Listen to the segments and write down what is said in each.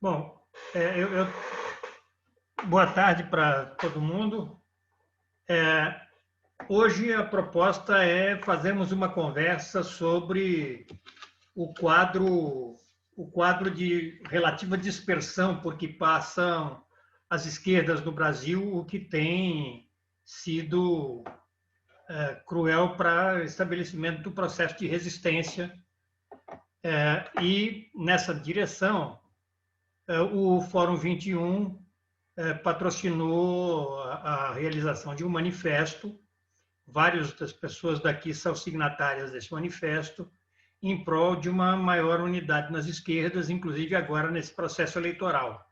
Bom, boa tarde para todo mundo. Hoje a proposta é fazermos uma conversa sobre o quadro de relativa dispersão por que passam as esquerdas no Brasil, o que tem sido cruel para o estabelecimento do processo de resistência. E nessa direção, o Fórum 21 patrocinou a realização de um manifesto. Várias das pessoas daqui são signatárias desse manifesto, em prol de uma maior unidade nas esquerdas, inclusive agora nesse processo eleitoral.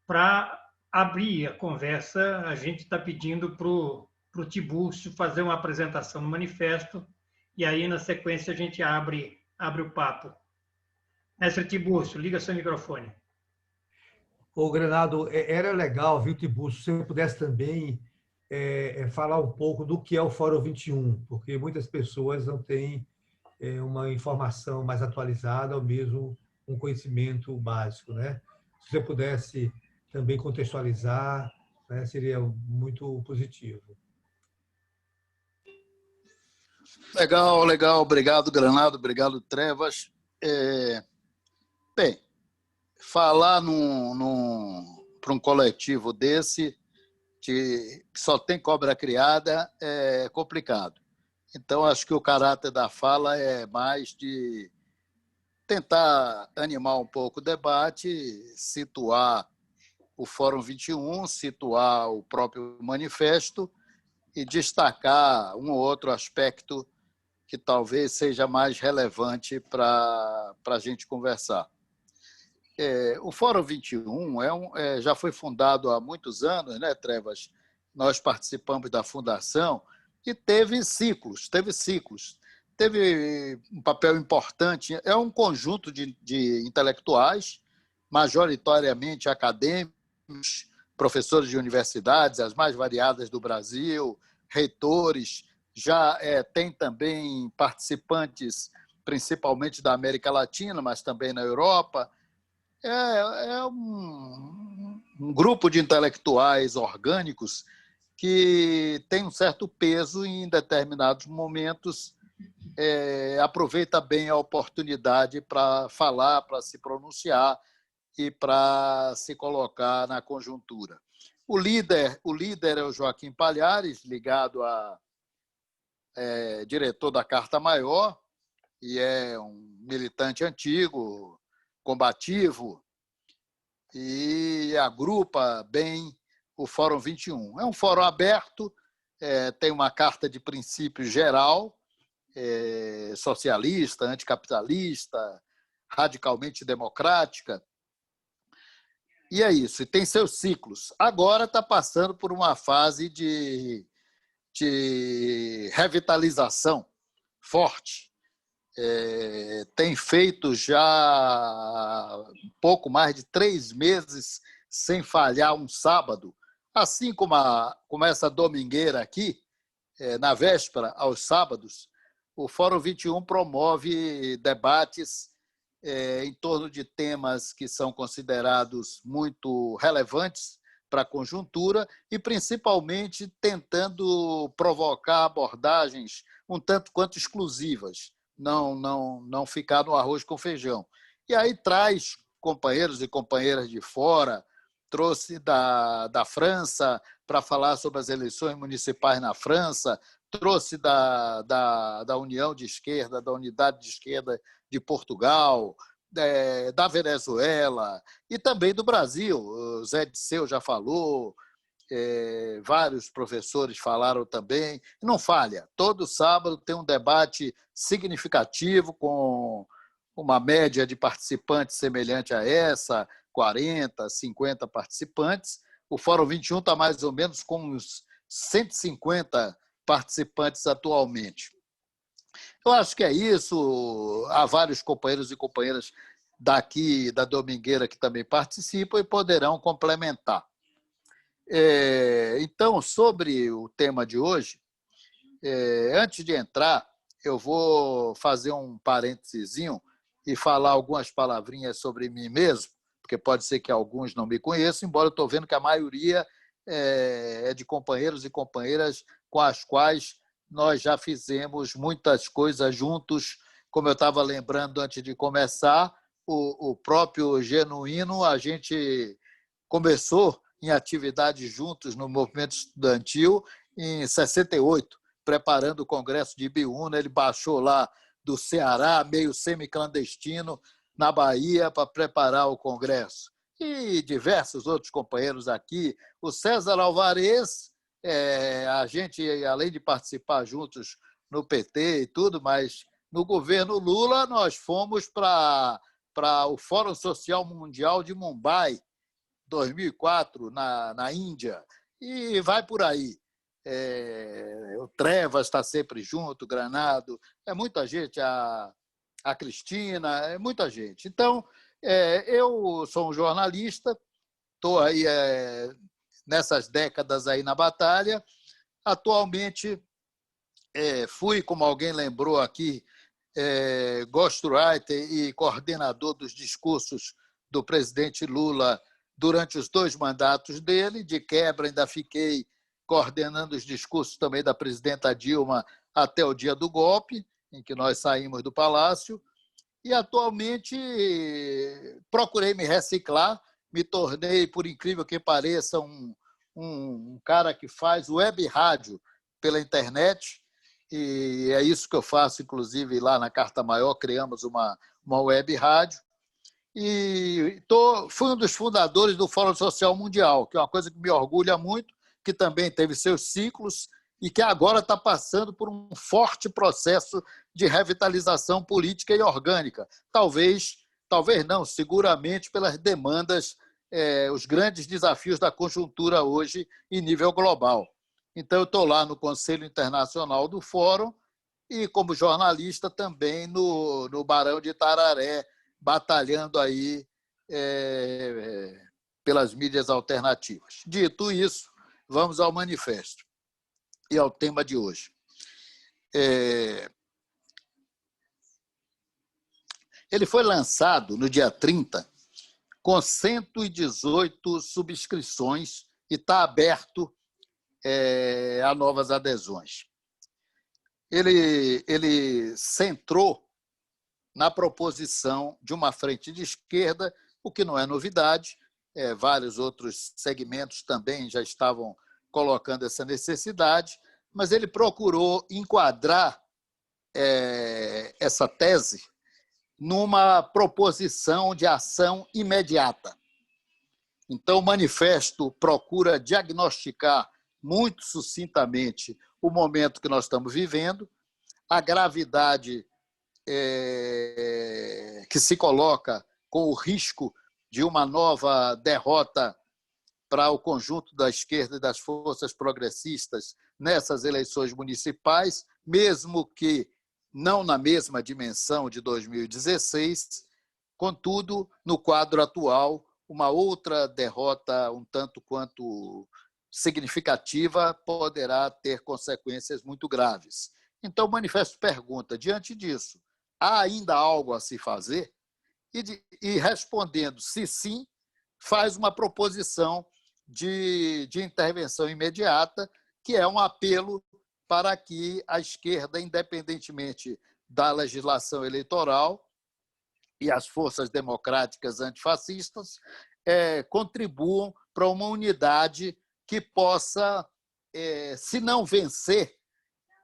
Para abrir a conversa, a gente está pedindo para o Tibúrcio fazer uma apresentação no manifesto, e aí, na sequência, a gente abre o papo. Mestre Tibúrcio, liga seu microfone. Ô, Granado, era legal, viu, Tibúrcio, se você pudesse também falar um pouco do que é o Fórum 21, porque muitas pessoas não têm uma informação mais atualizada ou mesmo um conhecimento básico, né? Se você pudesse também contextualizar, né, seria muito positivo. Legal, legal. Obrigado, Granado. Obrigado, Trevas. Bem, falar para um coletivo desse, que só tem cobra criada, é complicado. Então, acho que o caráter da fala é mais de tentar animar um pouco o debate, situar o Fórum 21, situar o próprio manifesto e destacar um ou outro aspecto que talvez seja mais relevante para a gente conversar. O Fórum 21 já foi fundado há muitos anos, né, Trevas? Nós participamos da fundação e teve ciclos. Teve um papel importante. É um conjunto de intelectuais, majoritariamente acadêmicos, professores de universidades, as mais variadas do Brasil, reitores, já tem também participantes, principalmente da América Latina, mas também na Europa. É um grupo de intelectuais orgânicos que tem um certo peso e, em determinados momentos, aproveita bem a oportunidade para falar, para se pronunciar e para se colocar na conjuntura. O líder é o Joaquim Palhares, ligado a diretor da Carta Maior, e é um militante antigo, combativo, e agrupa bem o Fórum 21. É um fórum aberto, tem uma carta de princípios geral, socialista, anticapitalista, radicalmente democrática, e é isso, e tem seus ciclos. Agora está passando por uma fase de revitalização forte. Tem feito já pouco mais de 3 meses sem falhar um sábado, assim como essa domingueira aqui, na véspera, aos sábados, o Fórum 21 promove debates em torno de temas que são considerados muito relevantes para a conjuntura e, principalmente, tentando provocar abordagens um tanto quanto exclusivas, não ficar no arroz com feijão. E aí traz companheiros e companheiras de fora, trouxe da França para falar sobre as eleições municipais na França, trouxe da União de Esquerda, da Unidade de Esquerda de Portugal, da Venezuela e também do Brasil. O Zé Disseu já falou, vários professores falaram também. Não falha, todo sábado tem um debate significativo com uma média de participantes semelhante a essa, 40, 50 participantes. O Fórum 21 está mais ou menos com uns 150 participantes atualmente. Eu acho que é isso. Há vários companheiros e companheiras daqui da Domingueira que também participam e poderão complementar. Então, sobre o tema de hoje, antes de entrar, eu vou fazer um parênteses e falar algumas palavrinhas sobre mim mesmo, porque pode ser que alguns não me conheçam, embora eu estou vendo que a maioria é de companheiros e companheiras com as quais nós já fizemos muitas coisas juntos. Como eu estava lembrando antes de começar, o próprio Genuíno, a gente começou em atividades juntos no movimento estudantil em 68, preparando o Congresso de Ibiúna. Ele baixou lá do Ceará, meio semi-clandestino, na Bahia, para preparar o Congresso. E diversos outros companheiros aqui. O César Alvarez, a gente, além de participar juntos no PT e tudo, mas no governo Lula nós fomos para o Fórum Social Mundial de Mumbai, 2004, na Índia, e vai por aí. O Trevas está sempre junto, o Granado, é muita gente, a Cristina, é muita gente. Então, eu sou um jornalista, estou aí nessas décadas aí na batalha. Atualmente, fui, como alguém lembrou aqui, ghostwriter e coordenador dos discursos do presidente Lula durante os 2 mandatos dele. De quebra, ainda fiquei coordenando os discursos também da presidenta Dilma até o dia do golpe, em que nós saímos do Palácio. E, atualmente, procurei me reciclar, me tornei, por incrível que pareça, um cara que faz web rádio pela internet, e é isso que eu faço, inclusive, lá na Carta Maior, criamos uma web rádio. E fui um dos fundadores do Fórum Social Mundial, que é uma coisa que me orgulha muito, que também teve seus ciclos e que agora está passando por um forte processo de revitalização política e orgânica. Talvez não, seguramente pelas demandas, os grandes desafios da conjuntura hoje em nível global. Então, eu estou lá no Conselho Internacional do Fórum e, como jornalista, também no Barão de Itararé, batalhando aí pelas mídias alternativas. Dito isso, vamos ao manifesto e ao tema de hoje. Ele foi lançado no dia 30, com 118 subscrições e está aberto a novas adesões. Ele centrou na proposição de uma frente de esquerda, o que não é novidade. Vários outros segmentos também já estavam colocando essa necessidade, mas ele procurou enquadrar essa tese numa proposição de ação imediata. Então, o manifesto procura diagnosticar muito sucintamente o momento que nós estamos vivendo, a gravidade que se coloca com o risco de uma nova derrota para o conjunto da esquerda e das forças progressistas nessas eleições municipais, mesmo que não na mesma dimensão de 2016. Contudo, no quadro atual, uma outra derrota um tanto quanto significativa poderá ter consequências muito graves. Então, o manifesto pergunta, diante disso, há ainda algo a se fazer? E respondendo se sim, faz uma proposição de intervenção imediata, que é um apelo para que a esquerda, independentemente da legislação eleitoral, e as forças democráticas antifascistas contribuam para uma unidade que possa, se não vencer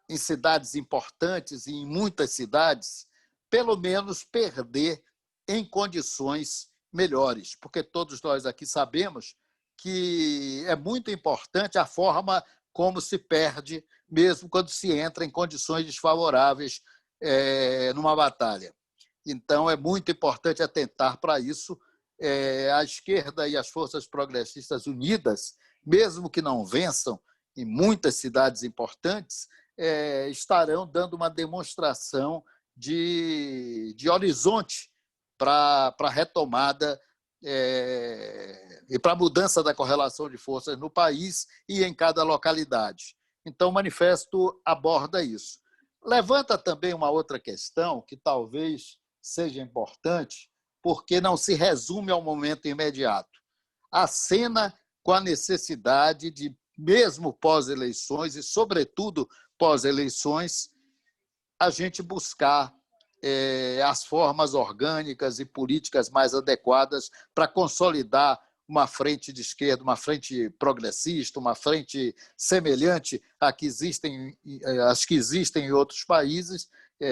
em cidades importantes e em muitas cidades, pelo menos perder em condições melhores, porque todos nós aqui sabemos que é muito importante a forma como se perde, mesmo quando se entra em condições desfavoráveis numa batalha. Então, é muito importante atentar para isso. A esquerda e as forças progressistas unidas, mesmo que não vençam em muitas cidades importantes, estarão dando uma demonstração de horizonte para a retomada e para a mudança da correlação de forças no país e em cada localidade. Então, o manifesto aborda isso. Levanta também uma outra questão que talvez seja importante, porque não se resume ao momento imediato. Acena com a necessidade de, mesmo pós-eleições e, sobretudo, pós-eleições, a gente buscar as formas orgânicas e políticas mais adequadas para consolidar uma frente de esquerda, uma frente progressista, uma frente semelhante às que existem em outros países.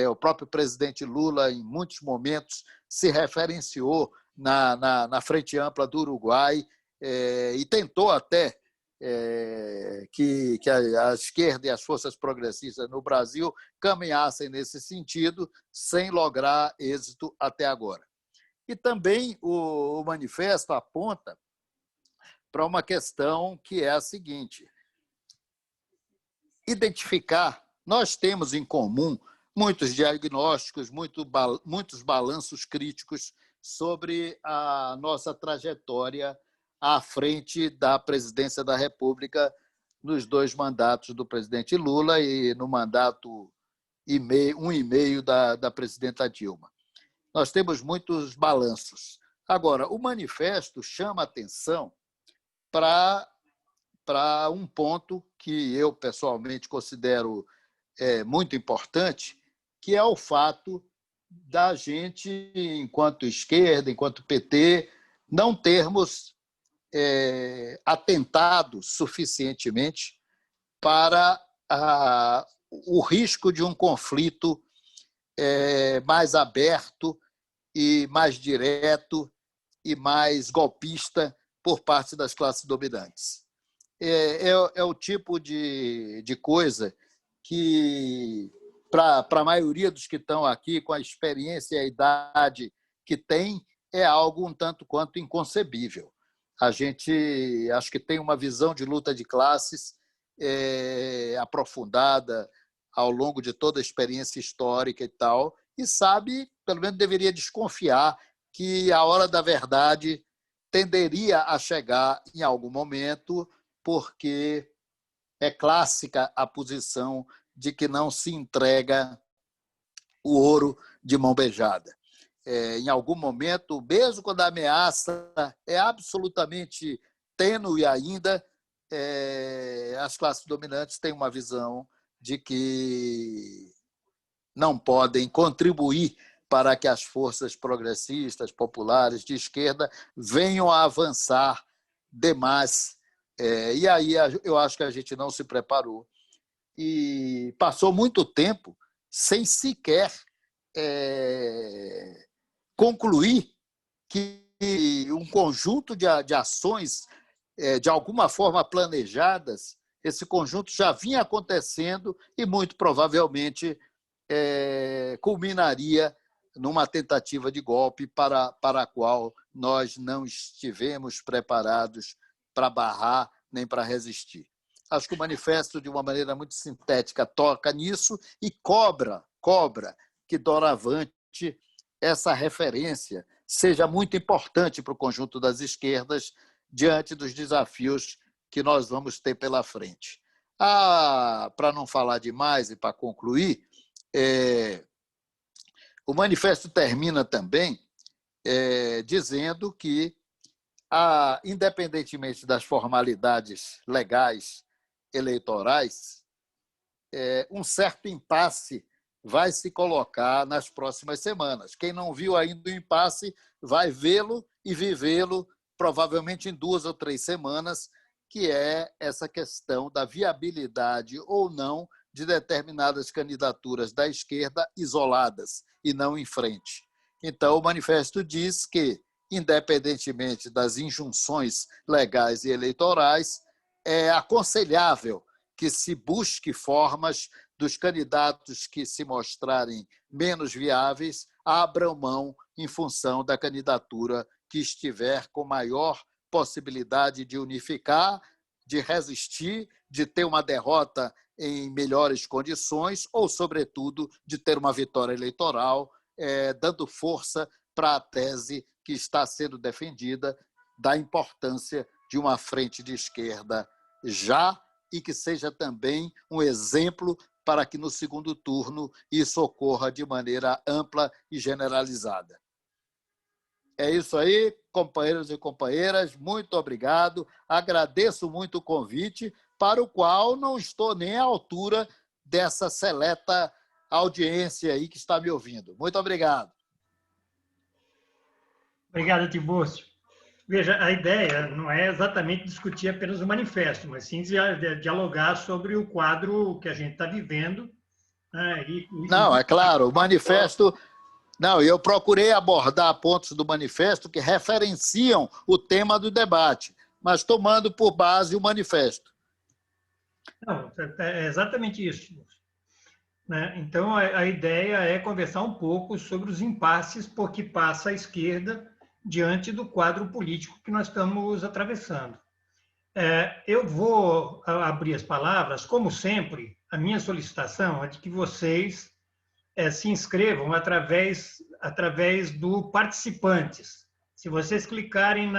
O próprio presidente Lula, em muitos momentos, se referenciou na Frente Ampla do Uruguai e tentou até que a esquerda e as forças progressistas no Brasil caminhassem nesse sentido, sem lograr êxito até agora. E também o manifesto aponta para uma questão que é a seguinte: identificar, nós temos em comum muitos diagnósticos, muitos balanços críticos sobre a nossa trajetória à frente da presidência da República nos 2 mandatos do presidente Lula e no mandato 1,5 da presidenta Dilma. Nós temos muitos balanços. Agora, o manifesto chama atenção para um ponto que eu, pessoalmente, considero muito importante, que é o fato da gente, enquanto esquerda, enquanto PT, não termos atentado suficientemente para o risco de um conflito mais aberto e mais direto e mais golpista por parte das classes dominantes. É o tipo de coisa que, para a maioria dos que estão aqui, com a experiência e a idade que tem, é algo um tanto quanto inconcebível. A gente acho que tem uma visão de luta de classes aprofundada ao longo de toda a experiência histórica e tal, e sabe, pelo menos deveria desconfiar, que a hora da verdade tenderia a chegar em algum momento, porque é clássica a posição de que não se entrega o ouro de mão beijada. Em algum momento, mesmo quando a ameaça é absolutamente tênue ainda, as classes dominantes têm uma visão de que não podem contribuir para que as forças progressistas, populares, de esquerda, venham a avançar demais. E aí eu acho que a gente não se preparou. E passou muito tempo sem sequer concluir que um conjunto de ações, de alguma forma planejadas, esse conjunto já vinha acontecendo e, muito provavelmente, culminaria numa tentativa de golpe para a qual nós não estivemos preparados para barrar nem para resistir. Acho que o manifesto, de uma maneira muito sintética, toca nisso e cobra que, doravante, essa referência seja muito importante para o conjunto das esquerdas diante dos desafios que nós vamos ter pela frente. Para não falar demais e para concluir, o manifesto termina também dizendo que, independentemente das formalidades legais eleitorais, um certo impasse vai se colocar nas próximas semanas. Quem não viu ainda o impasse vai vê-lo e vivê-lo provavelmente em 2 ou 3 semanas, que é essa questão da viabilidade ou não de determinadas candidaturas da esquerda isoladas e não em frente. Então, o manifesto diz que, independentemente das injunções legais e eleitorais, é aconselhável que se busque formas dos candidatos que se mostrarem menos viáveis abram mão em função da candidatura que estiver com maior possibilidade de unificar, de resistir, de ter uma derrota em melhores condições ou, sobretudo, de ter uma vitória eleitoral, dando força para a tese que está sendo defendida da importância de uma frente de esquerda já e que seja também um exemplo para que, no segundo turno, isso ocorra de maneira ampla e generalizada. É isso aí, companheiros e companheiras, muito obrigado. Agradeço muito o convite, para o qual não estou nem à altura dessa seleta audiência aí que está me ouvindo. Muito obrigado. Obrigado, Tibúrcio. Veja, a ideia não é exatamente discutir apenas o manifesto, mas sim dialogar sobre o quadro que a gente está vivendo. Né? Não, é claro, o manifesto... Não, eu procurei abordar pontos do manifesto que referenciam o tema do debate, mas tomando por base o manifesto. Não, é exatamente isso. Né? Então, a ideia é conversar um pouco sobre os impasses por que passa a esquerda diante do quadro político que nós estamos atravessando. Eu vou abrir as palavras, como sempre, a minha solicitação é de que vocês se inscrevam através do Participantes. Se vocês clicarem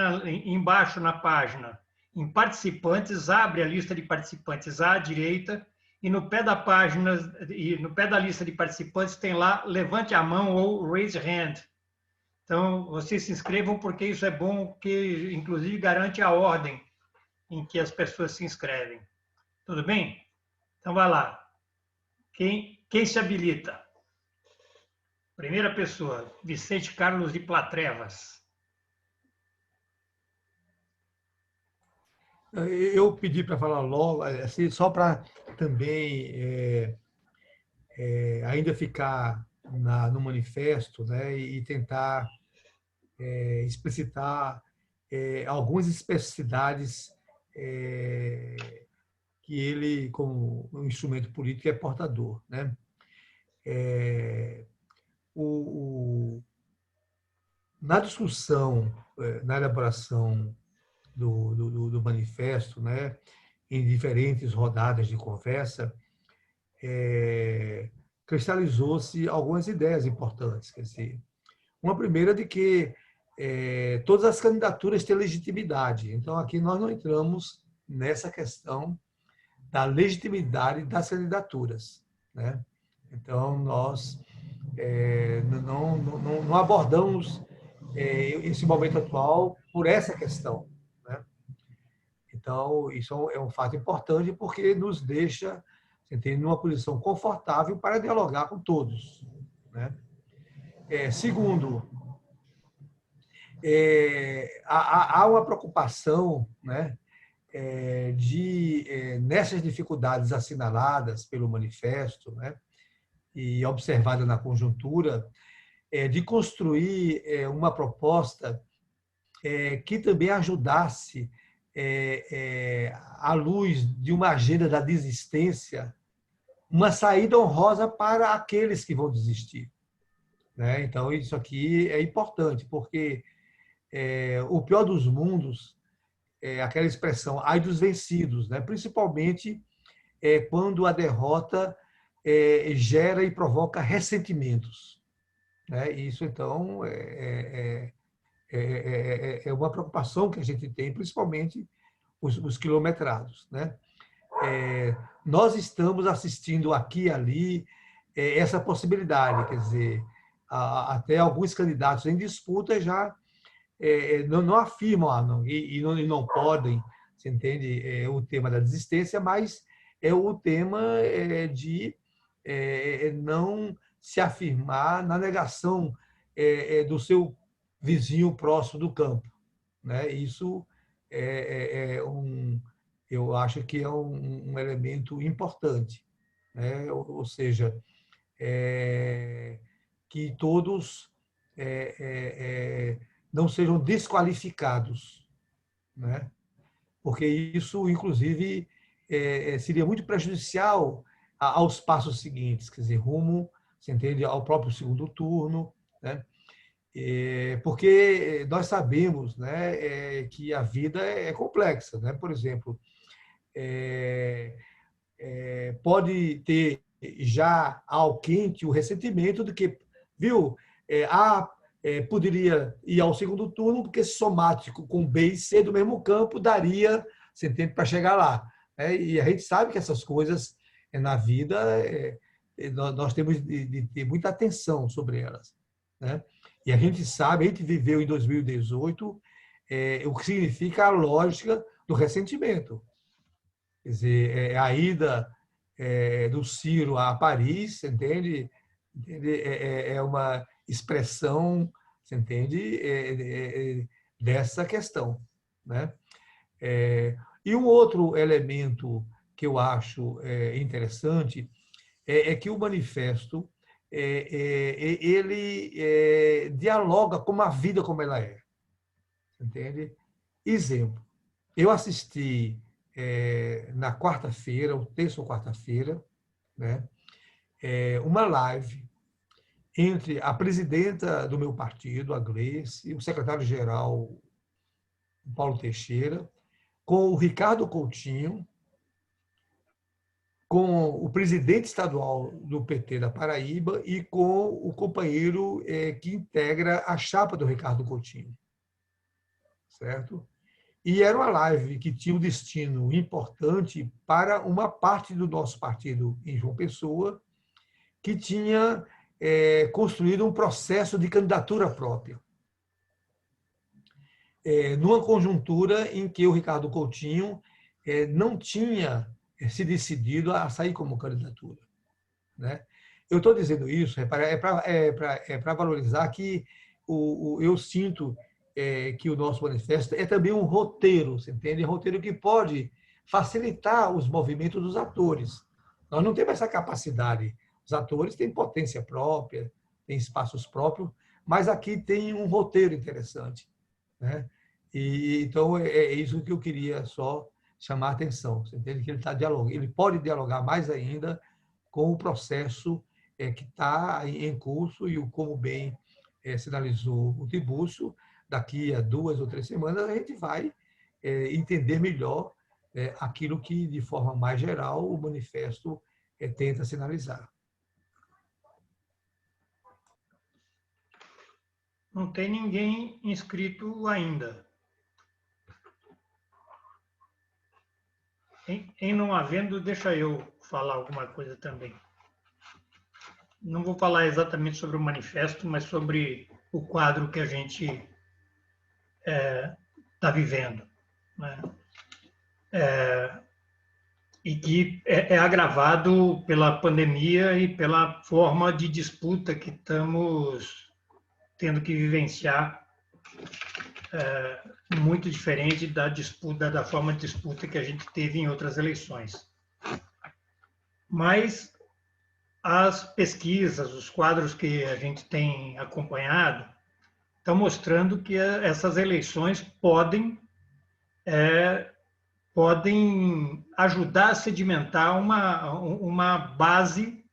embaixo na página em Participantes, abre a lista de participantes à direita e no pé da página, e no pé da lista de participantes tem lá levante a mão ou raise hand. Então, vocês se inscrevam porque isso é bom, que inclusive garante a ordem em que as pessoas se inscrevem. Tudo bem? Então, vai lá. Quem se habilita? Primeira pessoa, Vicente Carlos de Platrevas. Eu pedi para falar logo, assim, só para também ainda ficar no manifesto, né, e tentar explicitar algumas especificidades que ele, como um instrumento político, é portador. Né? Na discussão, na elaboração do manifesto, né, em diferentes rodadas de conversa, cristalizou-se algumas ideias importantes. Quer dizer, uma primeira de que todas as candidaturas têm legitimidade. Então, aqui nós não entramos nessa questão da legitimidade das candidaturas. Né? Então, nós não abordamos esse momento atual por essa questão. Né? Então, isso é um fato importante porque nos deixa numa posição confortável para dialogar com todos. Né? Segundo, há uma preocupação, né, nessas dificuldades assinaladas pelo manifesto, né, e observada na conjuntura, de construir uma proposta que também ajudasse, à luz de uma agenda da desistência, uma saída honrosa para aqueles que vão desistir. Né? Então, isso aqui é importante, porque o pior dos mundos é aquela expressão, ai dos vencidos, né? Principalmente quando a derrota gera e provoca ressentimentos. Né? Isso, então, é uma preocupação que a gente tem, principalmente os quilometrados. Né? Nós estamos assistindo aqui e ali essa possibilidade, quer dizer, até alguns candidatos em disputa já não afirmam e não podem, você entende, o tema da desistência, mas é o tema de não se afirmar na negação do seu vizinho próximo do campo. Né? Isso eu acho que é um elemento importante. Né? Ou seja, que todos não sejam desqualificados. Né? Porque isso, inclusive, seria muito prejudicial aos passos seguintes, quer dizer, rumo, você entende, ao próprio segundo turno. Né? Porque nós sabemos, né, que a vida é complexa. Né? Por exemplo, pode ter já ao quente o ressentimento de que, viu, poderia ir ao segundo turno, porque somático com B e C do mesmo campo daria, você entende, para chegar lá. E a gente sabe que essas coisas na vida nós temos de ter muita atenção sobre elas. Né? E a gente sabe, a gente viveu em 2018 o que significa a lógica do ressentimento. Quer dizer, a ida do Ciro a Paris, entende? É uma expressão, você entende, dessa questão, né? E um outro elemento que eu acho interessante é que o manifesto ele dialoga com a vida como ela é, entende? Exemplo, eu assisti na quarta-feira, ou terça ou quarta-feira, né, uma live entre a presidenta do meu partido, a Gleice, e o secretário-geral, Paulo Teixeira, com o Ricardo Coutinho, com o presidente estadual do PT da Paraíba e com o companheiro que integra a chapa do Ricardo Coutinho, certo? E era uma live que tinha um destino importante para uma parte do nosso partido em João Pessoa, que tinha construído um processo de candidatura própria. Numa conjuntura em que o Ricardo Coutinho não tinha se decidido a sair como candidatura, né? Eu estou dizendo isso para valorizar que eu sinto que o nosso manifesto é também um roteiro, você entende? Um roteiro que pode facilitar os movimentos dos atores. Nós não temos essa capacidade. Os atores têm potência própria, têm espaços próprios, mas aqui tem um roteiro interessante, né? E então é isso que eu queria só chamar a atenção. Você entende que ele está dialogando, ele pode dialogar mais ainda com o processo que está em curso e como bem sinalizou o Tiburcio, daqui a 2 ou 3 semanas a gente vai entender melhor aquilo que, de forma mais geral, o manifesto tenta sinalizar. Não tem ninguém inscrito ainda. Em não havendo, deixa eu falar alguma coisa também. Não vou falar exatamente sobre o manifesto, mas sobre o quadro que a gente está vivendo, né? E que é agravado pela pandemia e pela forma de disputa que estamos tendo que vivenciar, muito diferente da disputa, da forma de disputa que a gente teve em outras eleições. Mas as pesquisas, os quadros que a gente tem acompanhado, estão mostrando que essas eleições podem ajudar a sedimentar uma base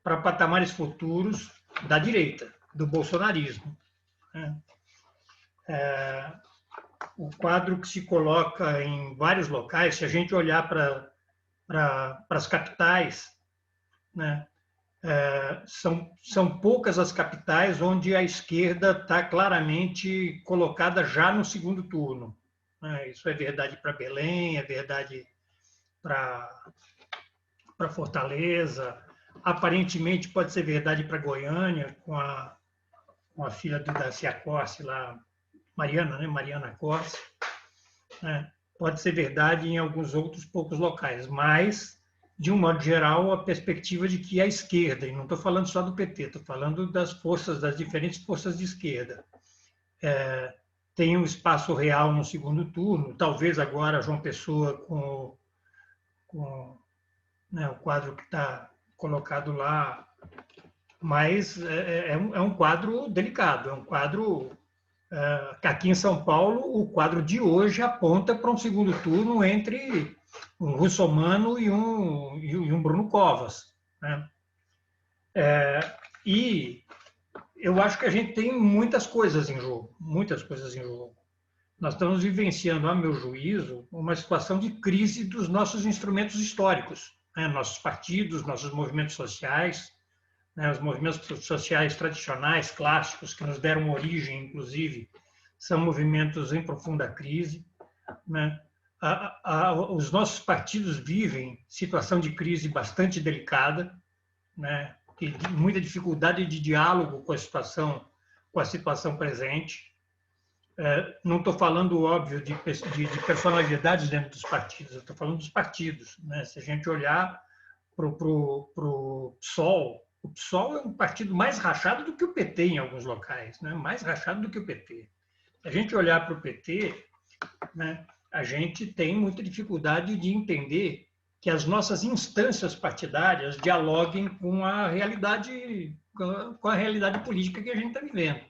para patamares futuros da direita, do bolsonarismo, né? O quadro que se coloca em vários locais, se a gente olhar para as capitais, né, são poucas as capitais onde a esquerda está claramente colocada já no segundo turno, né? Isso é verdade para Belém, é verdade para Fortaleza, aparentemente pode ser verdade para Goiânia, com a filha do Dacia Corsi lá, Mariana, né? Mariana Corsi, né? Pode ser verdade em alguns outros poucos locais, mas, de um modo geral, a perspectiva de que a esquerda, e não estou falando só do PT, estou falando das diferentes forças de esquerda, tem um espaço real no segundo turno, talvez agora João Pessoa né, o quadro que está colocado lá, mas é um quadro delicado, é um quadro que aqui em São Paulo, o quadro de hoje aponta para um segundo turno entre um Russomano e um Bruno Covas, né? E eu acho que a gente tem muitas coisas em jogo, muitas coisas em jogo. Nós estamos vivenciando, a meu juízo, uma situação de crise dos nossos instrumentos históricos, né? Nossos partidos, nossos movimentos sociais, né? Os movimentos sociais tradicionais, clássicos, que nos deram origem, inclusive, são movimentos em profunda crise, né? Os nossos partidos vivem situação de crise bastante delicada, né? E muita dificuldade de diálogo com com a situação presente. Não estou falando, óbvio, de personalidades dentro dos partidos, eu estou falando dos partidos, né? Se a gente olhar para o PSOL, o PSOL é um partido mais rachado do que o PT em alguns locais, né? Mais rachado do que o PT. Se a gente olhar para o PT, né, a gente tem muita dificuldade de entender que as nossas instâncias partidárias dialoguem com a realidade política que a gente está vivendo.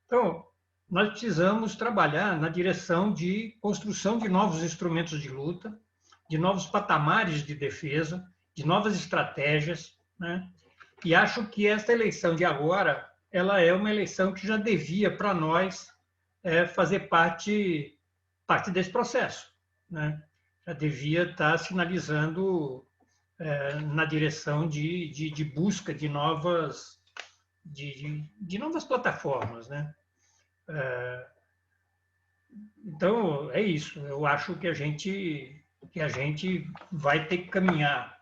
Então, nós precisamos trabalhar na direção de construção de novos instrumentos de luta, de novos patamares de defesa, de novas estratégias, né? E acho que esta eleição de agora, ela é uma eleição que já devia, para nós, fazer parte desse processo, né? Já devia estar sinalizando na direção de busca de novas plataformas, né? Então, é isso. Eu acho que a gente vai ter que caminhar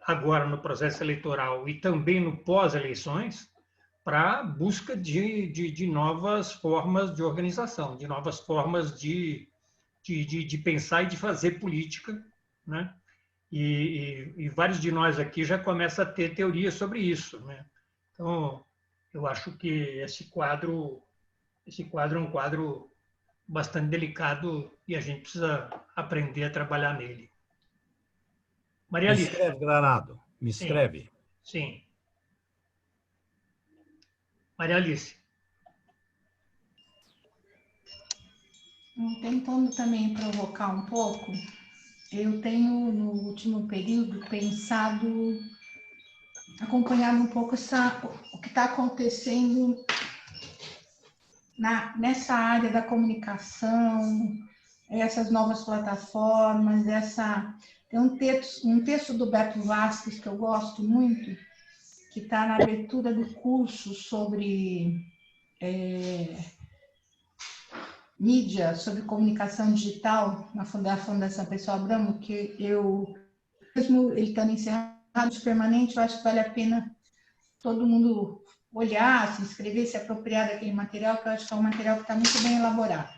agora no processo eleitoral e também no pós-eleições para a busca de novas formas de organização, de novas formas de pensar e de fazer política, né? E vários de nós aqui já começam a ter teorias sobre isso, né? Então, eu acho que esse quadro é um quadro bastante delicado e a gente precisa aprender a trabalhar nele. Maria Alice. Me escreve, Granado. Me escreve. Sim. Maria Alice. Tentando também provocar um pouco, eu tenho, no último período, acompanhado um pouco o que está acontecendo nessa área da comunicação, essas novas plataformas, tem um texto do Beto Vasques que eu gosto muito, que está na abertura do curso sobre mídia, sobre comunicação digital, na Fundação Pessoal Abramo, que mesmo ele estando encerrado permanente, eu acho que vale a pena todo mundo olhar, se inscrever, se apropriar daquele material, que eu acho que é um material que está muito bem elaborado.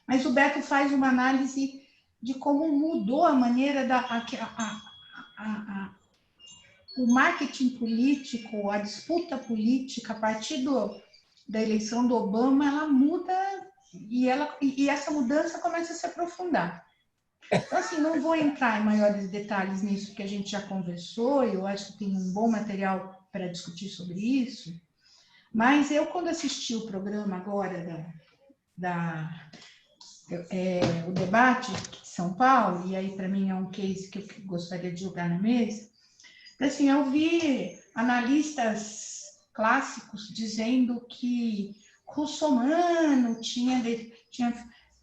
Mas o Beto faz uma análise de como mudou a maneira o marketing político, a disputa política, a partir da eleição do Obama, ela muda e essa mudança começa a se aprofundar. Então, assim, não vou entrar em maiores detalhes nisso, porque a gente já conversou, e eu acho que tem um bom material para discutir sobre isso, mas eu, quando assisti o programa agora o debate de São Paulo, e aí para mim é um case que eu gostaria de jogar na mesa, assim, eu vi analistas clássicos dizendo que Russomano tinha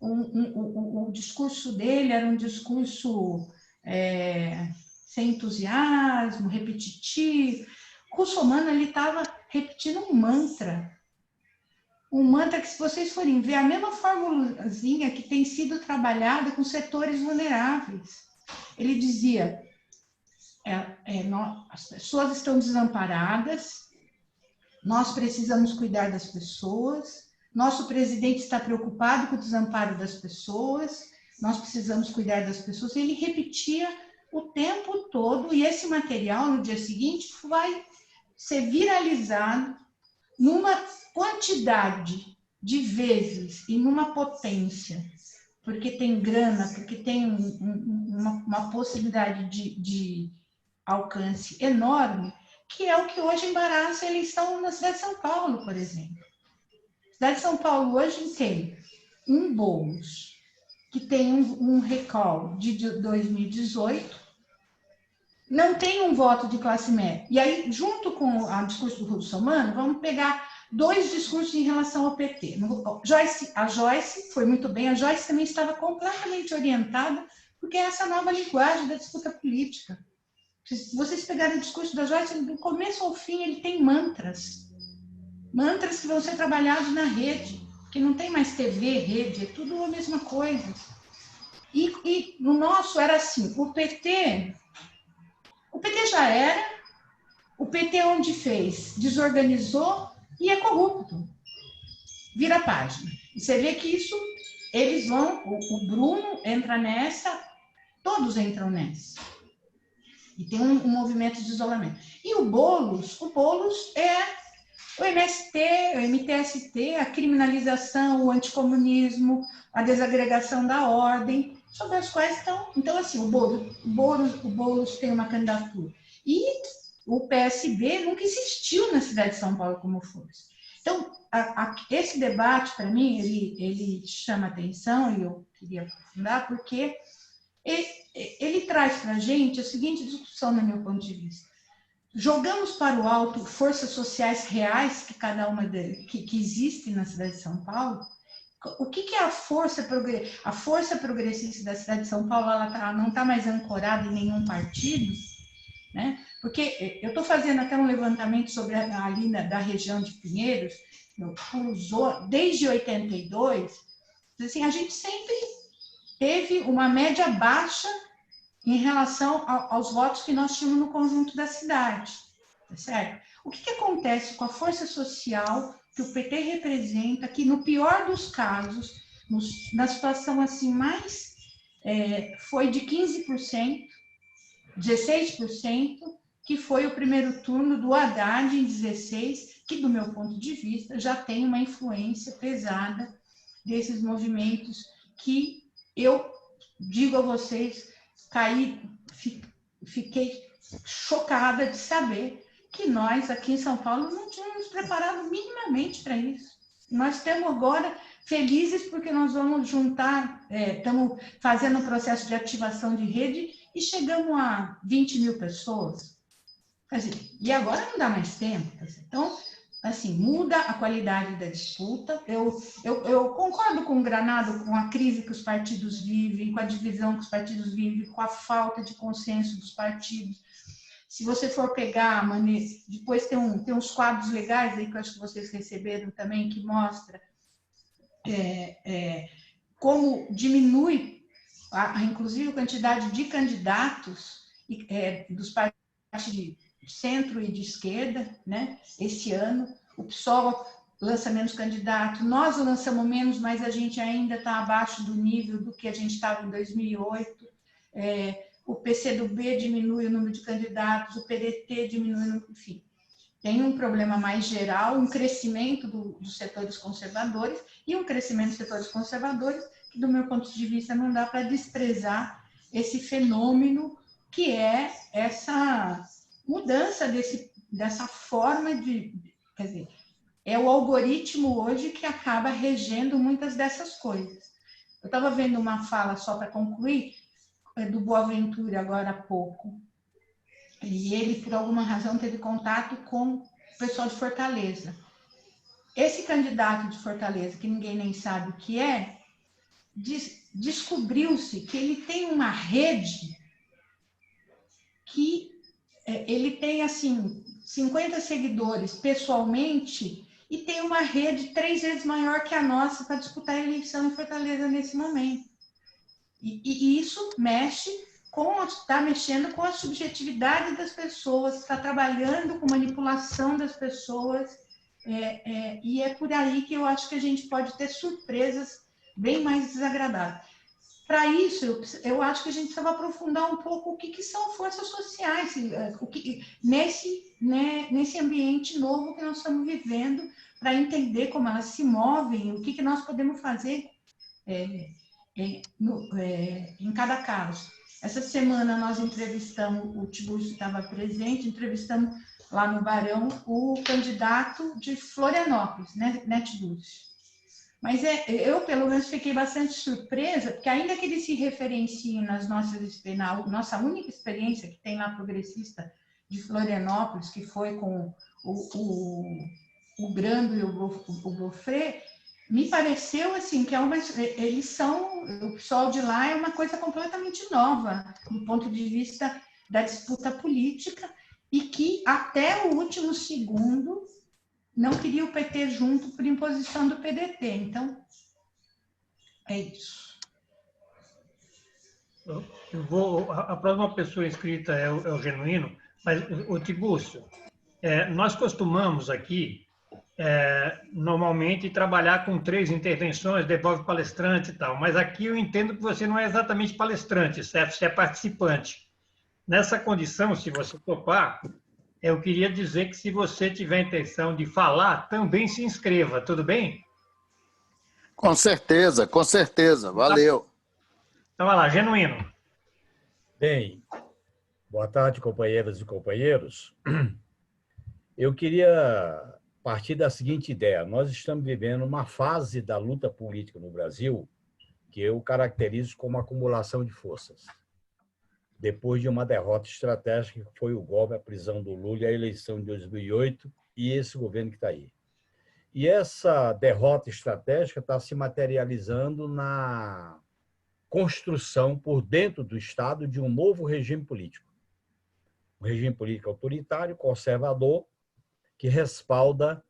o discurso dele era um discurso sem entusiasmo, repetitivo. Russomano, ele estava repetindo um mantra que, se vocês forem ver, é a mesma formulazinha que tem sido trabalhada com setores vulneráveis. Ele dizia, as pessoas estão desamparadas, nós precisamos cuidar das pessoas, nosso presidente está preocupado com o desamparo das pessoas, nós precisamos cuidar das pessoas. Ele repetia o tempo todo, e esse material, no dia seguinte, vai ser viralizado numa quantidade de vezes e numa potência, porque tem grana, porque tem uma possibilidade de alcance enorme, que é o que hoje embaraça a eleição na cidade de São Paulo, por exemplo. A cidade de São Paulo hoje tem um Boulos, que tem um recall de 2018, não tem um voto de classe média. E aí, junto com o discurso do Russomano, vamos pegar dois discursos em relação ao PT. A Joyce foi muito bem, a Joyce também estava completamente orientada, porque é essa nova linguagem da disputa política. Se vocês pegarem o discurso da Joyce, do começo ao fim, ele tem mantras que vão ser trabalhados na rede, que não tem mais TV, rede, é tudo a mesma coisa. E no nosso era assim, o PT já era, o PT onde fez, desorganizou e é corrupto. vira a página. E você vê que isso, eles vão, o Bruno entra nessa, todos entram nessa. E tem um movimento de isolamento. E o Boulos é o MST, o MTST, a criminalização, o anticomunismo, a desagregação da ordem, sobre as quais estão... Então, assim, o Boulos tem uma candidatura. E o PSB nunca existiu na cidade de São Paulo como força. Então, esse debate, para mim, ele chama atenção, e eu queria aprofundar, porque ele traz para a gente a seguinte discussão, no meu ponto de vista. Jogamos para o alto forças sociais reais que cada uma que existem na cidade de São Paulo. O que é a força progressista? A força progressista da cidade de São Paulo, ela não está mais ancorada em nenhum partido, né? Porque eu estou fazendo até um levantamento sobre ali da região de Pinheiros, desde 82, assim, a gente sempre teve uma média baixa em relação aos votos que nós tínhamos no conjunto da cidade, tá certo? O que acontece com a força social que o PT representa, que no pior dos casos, na situação assim mais, foi de 15%, 16%, que foi o primeiro turno do Haddad em 16, que do meu ponto de vista já tem uma influência pesada desses movimentos que eu digo a vocês, fiquei chocada de saber que nós, aqui em São Paulo, não tínhamos nos preparado minimamente para isso. Nós estamos agora felizes porque nós vamos juntar, estamos fazendo um processo de ativação de rede e chegamos a 20 mil pessoas. E agora não dá mais tempo. Então, assim, muda a qualidade da disputa. Eu concordo com o Granado, com a crise que os partidos vivem, com a divisão que os partidos vivem, com a falta de consenso dos partidos. Se você for pegar, depois tem uns quadros legais aí que eu acho que vocês receberam também, que mostra como diminui, inclusive, a quantidade de candidatos dos partidos de centro e de esquerda, né? Esse ano, o PSOL lança menos candidatos, nós lançamos menos, mas a gente ainda está abaixo do nível do que a gente estava em 2008. O PCdoB diminui o número de candidatos, o PDT diminui o número, enfim. Tem um problema mais geral, um crescimento dos setores conservadores e um crescimento dos setores conservadores que, do meu ponto de vista, não dá para desprezar esse fenômeno que é essa mudança dessa forma de... Quer dizer, é o algoritmo hoje que acaba regendo muitas dessas coisas. Eu estava vendo uma fala, só para concluir, do Boaventura agora há pouco, e ele, por alguma razão, teve contato com o pessoal de Fortaleza. Esse candidato de Fortaleza, que ninguém nem sabe o que é, descobriu-se que ele tem uma rede que ele tem, assim, 50 seguidores pessoalmente e tem uma rede 3 vezes maior que a nossa para disputar a eleição em Fortaleza nesse momento. E isso está mexendo com a subjetividade das pessoas, está trabalhando com manipulação das pessoas, e é por aí que eu acho que a gente pode ter surpresas bem mais desagradáveis. Para isso, eu acho que a gente precisava aprofundar um pouco o que são forças sociais, nesse ambiente novo que nós estamos vivendo, para entender como elas se movem, o que nós podemos fazer em cada caso. Essa semana nós entrevistamos, o Tiburcio estava presente, entrevistamos lá no Barão o candidato de Florianópolis, né, Tiburcio? Mas eu, pelo menos, fiquei bastante surpresa, porque ainda que ele se referencie na nossa única experiência que tem lá progressista de Florianópolis, que foi com o Grando e o Gofré, me pareceu assim que o pessoal de lá é uma coisa completamente nova do ponto de vista da disputa política e que até o último segundo não queria o PT junto por imposição do PDT. Então, é isso. A próxima pessoa inscrita é o Genuíno, mas o Tiburcio, nós costumamos aqui normalmente trabalhar com 3 intervenções, devolve palestrante e tal. Mas aqui eu entendo que você não é exatamente palestrante, certo? Você é participante. Nessa condição, se você topar, eu queria dizer que se você tiver a intenção de falar, também se inscreva, tudo bem? Com certeza, com certeza. Valeu. Então, vai lá, Genuíno. Bem, boa tarde, companheiras e companheiros. Eu queria partir da seguinte ideia. Nós estamos vivendo uma fase da luta política no Brasil que eu caracterizo como acumulação de forças. Depois de uma derrota estratégica, que foi o golpe, a prisão do Lula e a eleição de 2008, e esse governo que está aí. E essa derrota estratégica está se materializando na construção, por dentro do Estado, de um novo regime político. Um regime político autoritário, conservador, que respalda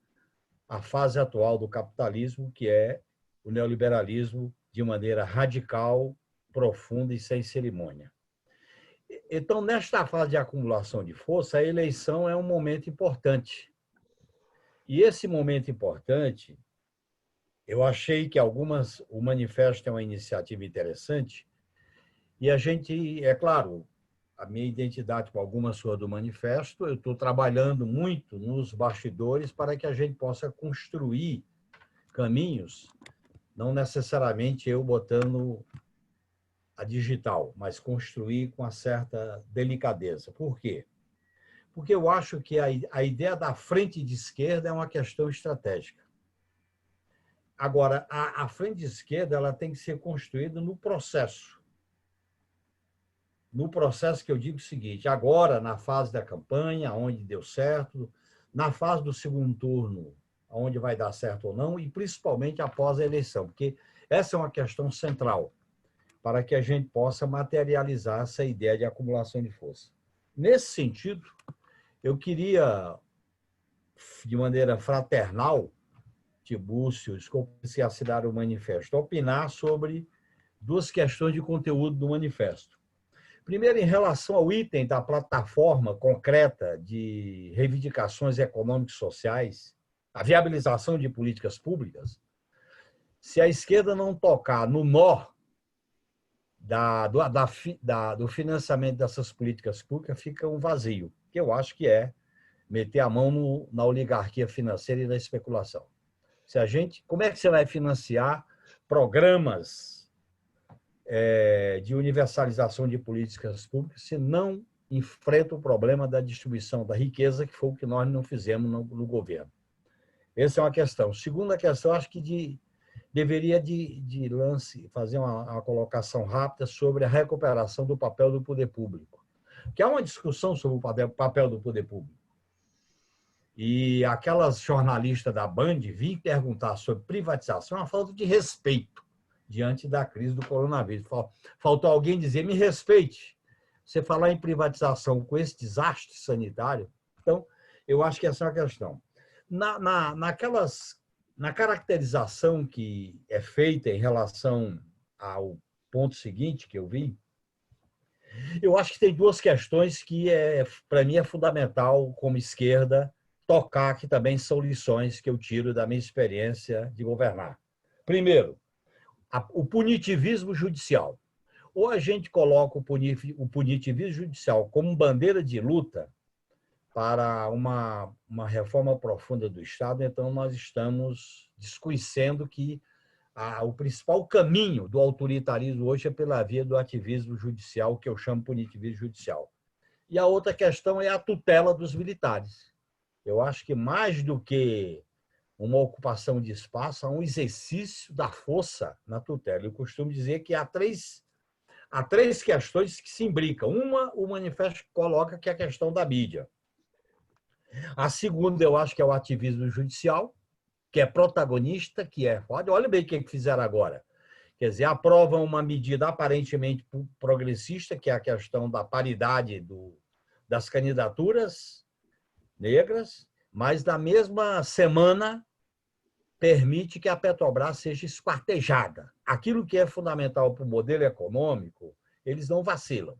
a fase atual do capitalismo, que é o neoliberalismo de maneira radical, profunda e sem cerimônia. Então, nesta fase de acumulação de força, a eleição é um momento importante. E esse momento importante, eu achei que o manifesto é uma iniciativa interessante, e a gente, é claro, a minha identidade com algumas coisas do manifesto, eu estou trabalhando muito nos bastidores para que a gente possa construir caminhos, não necessariamente eu botando a digital, mas construir com uma certa delicadeza. Por quê? Porque eu acho que a ideia da frente de esquerda é uma questão estratégica. Agora, a frente de esquerda ela tem que ser construída no processo. No processo que eu digo o seguinte, agora, na fase da campanha, onde deu certo, na fase do segundo turno, onde vai dar certo ou não, e principalmente após a eleição, porque essa é uma questão central para que a gente possa materializar essa ideia de acumulação de força. Nesse sentido, eu queria, de maneira fraternal, Tibúrcio, se assinar o manifesto, opinar sobre 2 questões de conteúdo do manifesto. Primeiro, em relação ao item da plataforma concreta de reivindicações econômicas e sociais, a viabilização de políticas públicas, se a esquerda não tocar no nó do financiamento dessas políticas públicas, fica um vazio, que eu acho que é meter a mão na oligarquia financeira e na especulação. Como é que você vai financiar programas de universalização de políticas públicas se não enfrenta o problema da distribuição da riqueza, que foi o que nós não fizemos no governo? Essa é uma questão. Segunda questão, acho que deveria fazer uma colocação rápida sobre a recuperação do papel do poder público, que há uma discussão sobre o papel do poder público. E aquelas jornalistas da Band vinham perguntar sobre privatização, é uma falta de respeito diante da crise do coronavírus. Faltou alguém dizer, me respeite. Você falar em privatização com esse desastre sanitário. Então, eu acho que essa é uma questão. Na caracterização que é feita em relação ao ponto seguinte que eu vi, eu acho que tem 2 questões que, para mim, é fundamental, como esquerda, tocar, que também são lições que eu tiro da minha experiência de governar. Primeiro, o punitivismo judicial. Ou a gente coloca o punitivismo judicial como bandeira de luta para uma reforma profunda do Estado, então nós estamos desconhecendo que o principal caminho do autoritarismo hoje é pela via do ativismo judicial, que eu chamo de punitivismo judicial. E a outra questão é a tutela dos militares. Eu acho que mais do que uma ocupação de espaço, há um exercício da força na tutela. Eu costumo dizer que há três questões que se imbricam. Uma, o manifesto coloca, que é a questão da mídia. A segunda, eu acho que é o ativismo judicial, que é protagonista, olha bem o que fizeram agora. Quer dizer, aprovam uma medida aparentemente progressista, que é a questão da paridade das candidaturas negras, mas na mesma semana permite que a Petrobras seja esquartejada. Aquilo que é fundamental para o modelo econômico, eles não vacilam.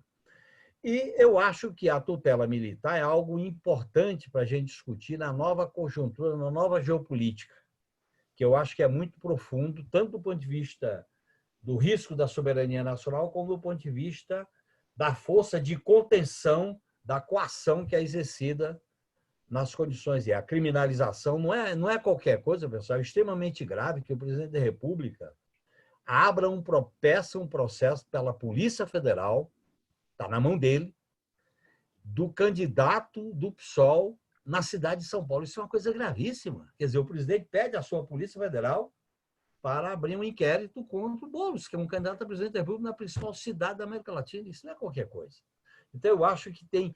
E eu acho que a tutela militar é algo importante para a gente discutir na nova conjuntura, na nova geopolítica, que eu acho que é muito profundo, tanto do ponto de vista do risco da soberania nacional, como do ponto de vista da força de contenção da coação que é exercida nas condições. E a criminalização não é qualquer coisa, pessoal, é extremamente grave que o presidente da República peça um processo pela Polícia Federal, está na mão dele, do candidato do PSOL na cidade de São Paulo. Isso é uma coisa gravíssima. Quer dizer, o presidente pede à sua Polícia Federal para abrir um inquérito contra o Boulos, que é um candidato a presidente da República na principal cidade da América Latina. Isso não é qualquer coisa. Então, eu acho que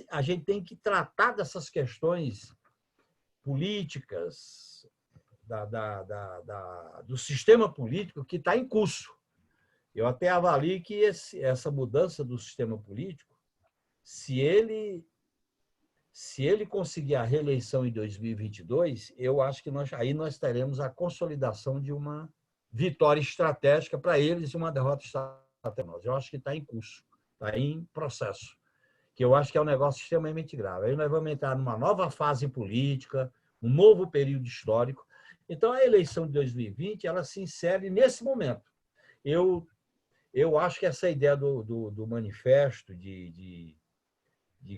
a gente tem que tratar dessas questões políticas, do sistema político que está em curso. Eu até avalio que essa mudança do sistema político, se ele conseguir a reeleição em 2022, eu acho que aí nós teremos a consolidação de uma vitória estratégica para eles e uma derrota estratégica para nós. Eu acho que está em curso, está em processo, que eu acho que é um negócio extremamente grave. Aí nós vamos entrar numa nova fase política, um novo período histórico. Então, a eleição de 2020 ela se insere nesse momento. Eu acho que essa ideia do manifesto de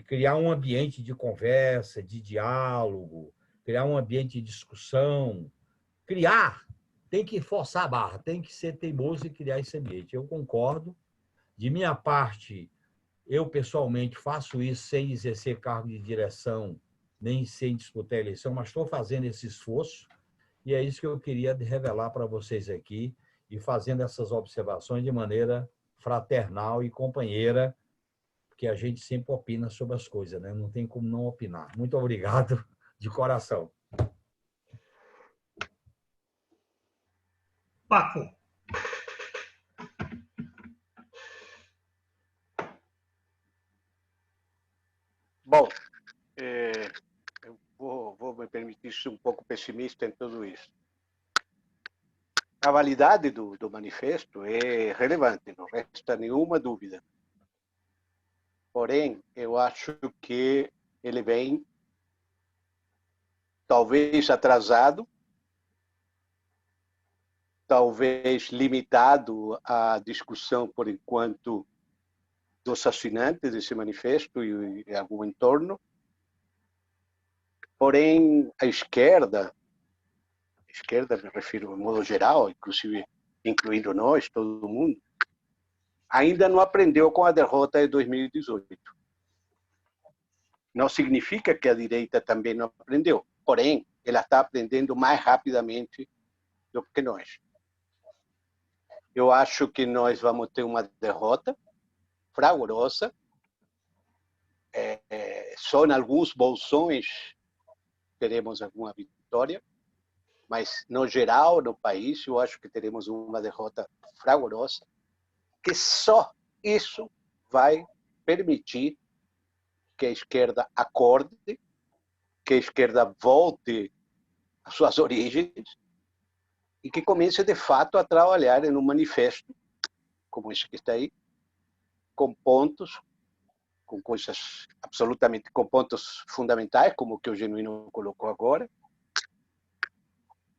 criar um ambiente de conversa, de diálogo, criar um ambiente de discussão, tem que forçar a barra, tem que ser teimoso e criar esse ambiente. Eu concordo. De minha parte, eu pessoalmente faço isso sem exercer cargo de direção, nem sem disputar a eleição, mas estou fazendo esse esforço e é isso que eu queria revelar para vocês aqui e fazendo essas observações de maneira fraternal e companheira, porque a gente sempre opina sobre as coisas, né? Não tem como não opinar. Muito obrigado de coração. Paco. Bom, eu vou me permitir ser um pouco pessimista em tudo isso. A validade do manifesto é relevante, não resta nenhuma dúvida. Porém, eu acho que ele vem talvez atrasado, talvez limitado à discussão, por enquanto, dos assinantes desse manifesto e algum entorno. Porém, a esquerda, me refiro de modo geral, inclusive incluindo nós, todo mundo, ainda não aprendeu com a derrota de 2018. Não significa que a direita também não aprendeu, porém, ela está aprendendo mais rapidamente do que nós. Eu acho que nós vamos ter uma derrota fragorosa. Só em alguns bolsões teremos alguma vitória, mas no geral, no país, eu acho que teremos uma derrota fragorosa, que só isso vai permitir que a esquerda acorde, que a esquerda volte às suas origens e que comece, de fato, a trabalhar em um manifesto, como esse que está aí, com pontos, com coisas absolutamente, com pontos fundamentais, como o que o Genuíno colocou agora,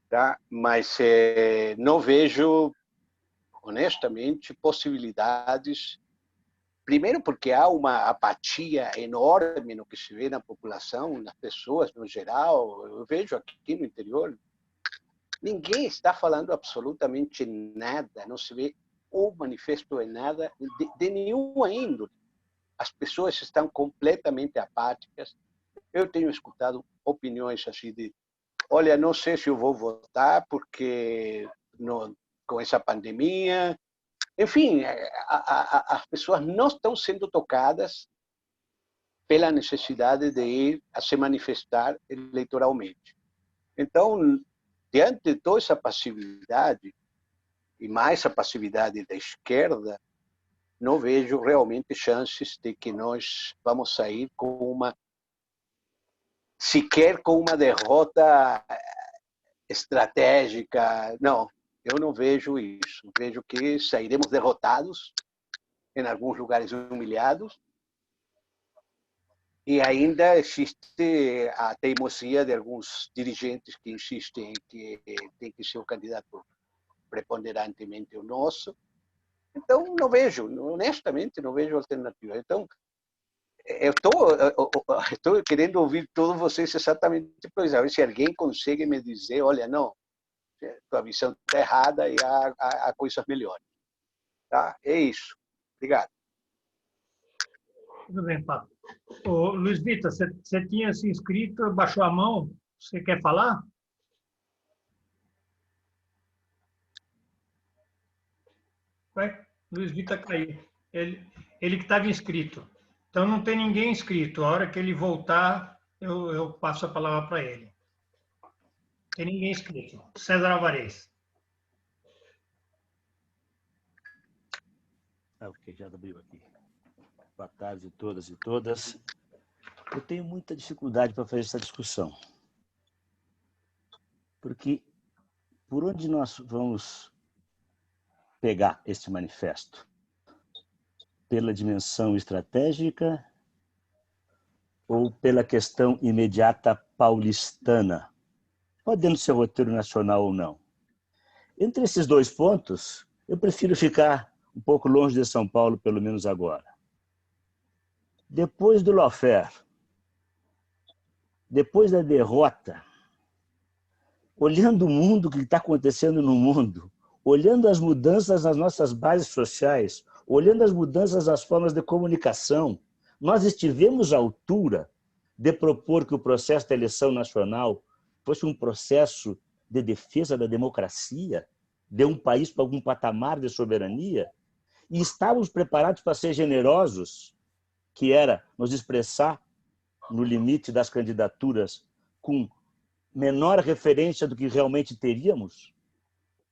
tá? Mas não vejo, honestamente, possibilidades. Primeiro, porque há uma apatia enorme no que se vê na população, nas pessoas no geral. Eu vejo aqui no interior, ninguém está falando absolutamente nada, não se vê um manifesto em nada, de nenhuma índole. As pessoas estão completamente apáticas. Eu tenho escutado opiniões assim de: olha, não sei se eu vou votar porque com essa pandemia. Enfim, as pessoas não estão sendo tocadas pela necessidade de ir a se manifestar eleitoralmente. Então, diante de toda essa passividade, e mais a passividade da esquerda, não vejo realmente chances de que nós vamos sair sequer com uma derrota estratégica. Não, eu não vejo isso. Vejo que sairemos derrotados, em alguns lugares humilhados, E ainda existe a teimosia de alguns dirigentes que insistem que tem que ser o candidato preponderantemente o nosso. Então, não vejo, honestamente, não vejo alternativa. Então, eu estou querendo ouvir todos vocês exatamente para saber se alguém consegue me dizer, olha, não, tua visão está errada e há coisas melhores. Tá? É isso. Obrigado. Tudo bem, Pablo. Ô, Luiz Vitor, você tinha se inscrito, baixou a mão, você quer falar? Vai, Luiz Vitor caiu. Ele que estava inscrito. Então, não tem ninguém inscrito. A hora que ele voltar, eu passo a palavra para ele. Não tem ninguém inscrito. César Alvarez. Ok, já abriu aqui. Boa tarde a todas e todas. Eu tenho muita dificuldade para fazer essa discussão. Porque por onde nós vamos pegar este manifesto? Pela dimensão estratégica ou pela questão imediata paulistana? Podendo ser roteiro nacional ou não. Entre esses dois pontos, eu prefiro ficar um pouco longe de São Paulo, pelo menos agora. Depois do lawfare, depois da derrota, olhando o mundo, o que está acontecendo no mundo, olhando as mudanças nas nossas bases sociais, olhando as mudanças nas formas de comunicação, nós estivemos à altura de propor que o processo da eleição nacional fosse um processo de defesa da democracia, de um país para algum patamar de soberania, e estávamos preparados para ser generosos, que era nos expressar no limite das candidaturas com menor referência do que realmente teríamos.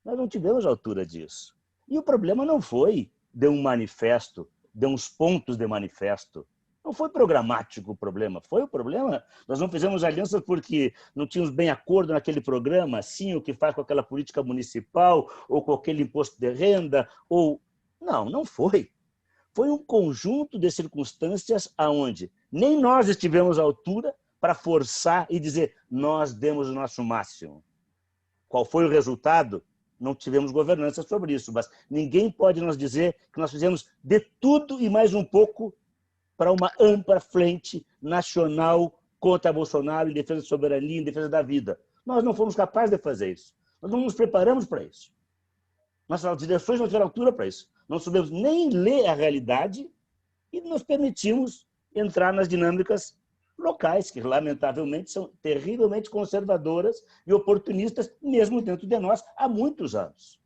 Nós não tivemos a altura disso. E o problema não foi de um manifesto, de uns pontos de manifesto. Não foi programático o problema. Foi o problema. Nós não fizemos alianças porque não tínhamos bem acordo naquele programa, assim, o que faz com aquela política municipal, ou com aquele imposto de renda, ou... Não, não foi. Foi um conjunto de circunstâncias aonde nem nós estivemos à altura para forçar e dizer nós demos o nosso máximo. Qual foi o resultado? Não tivemos governança sobre isso, mas ninguém pode nos dizer que nós fizemos de tudo e mais um pouco para uma ampla frente nacional contra Bolsonaro, em defesa da soberania, em defesa da vida. Nós não fomos capazes de fazer isso. Nós não nos preparamos para isso. Nossas direções não tiveram altura para isso. Não soubemos nem ler a realidade e nos permitimos entrar nas dinâmicas locais, que lamentavelmente são terrivelmente conservadoras e oportunistas, mesmo dentro de nós, há muitos anos.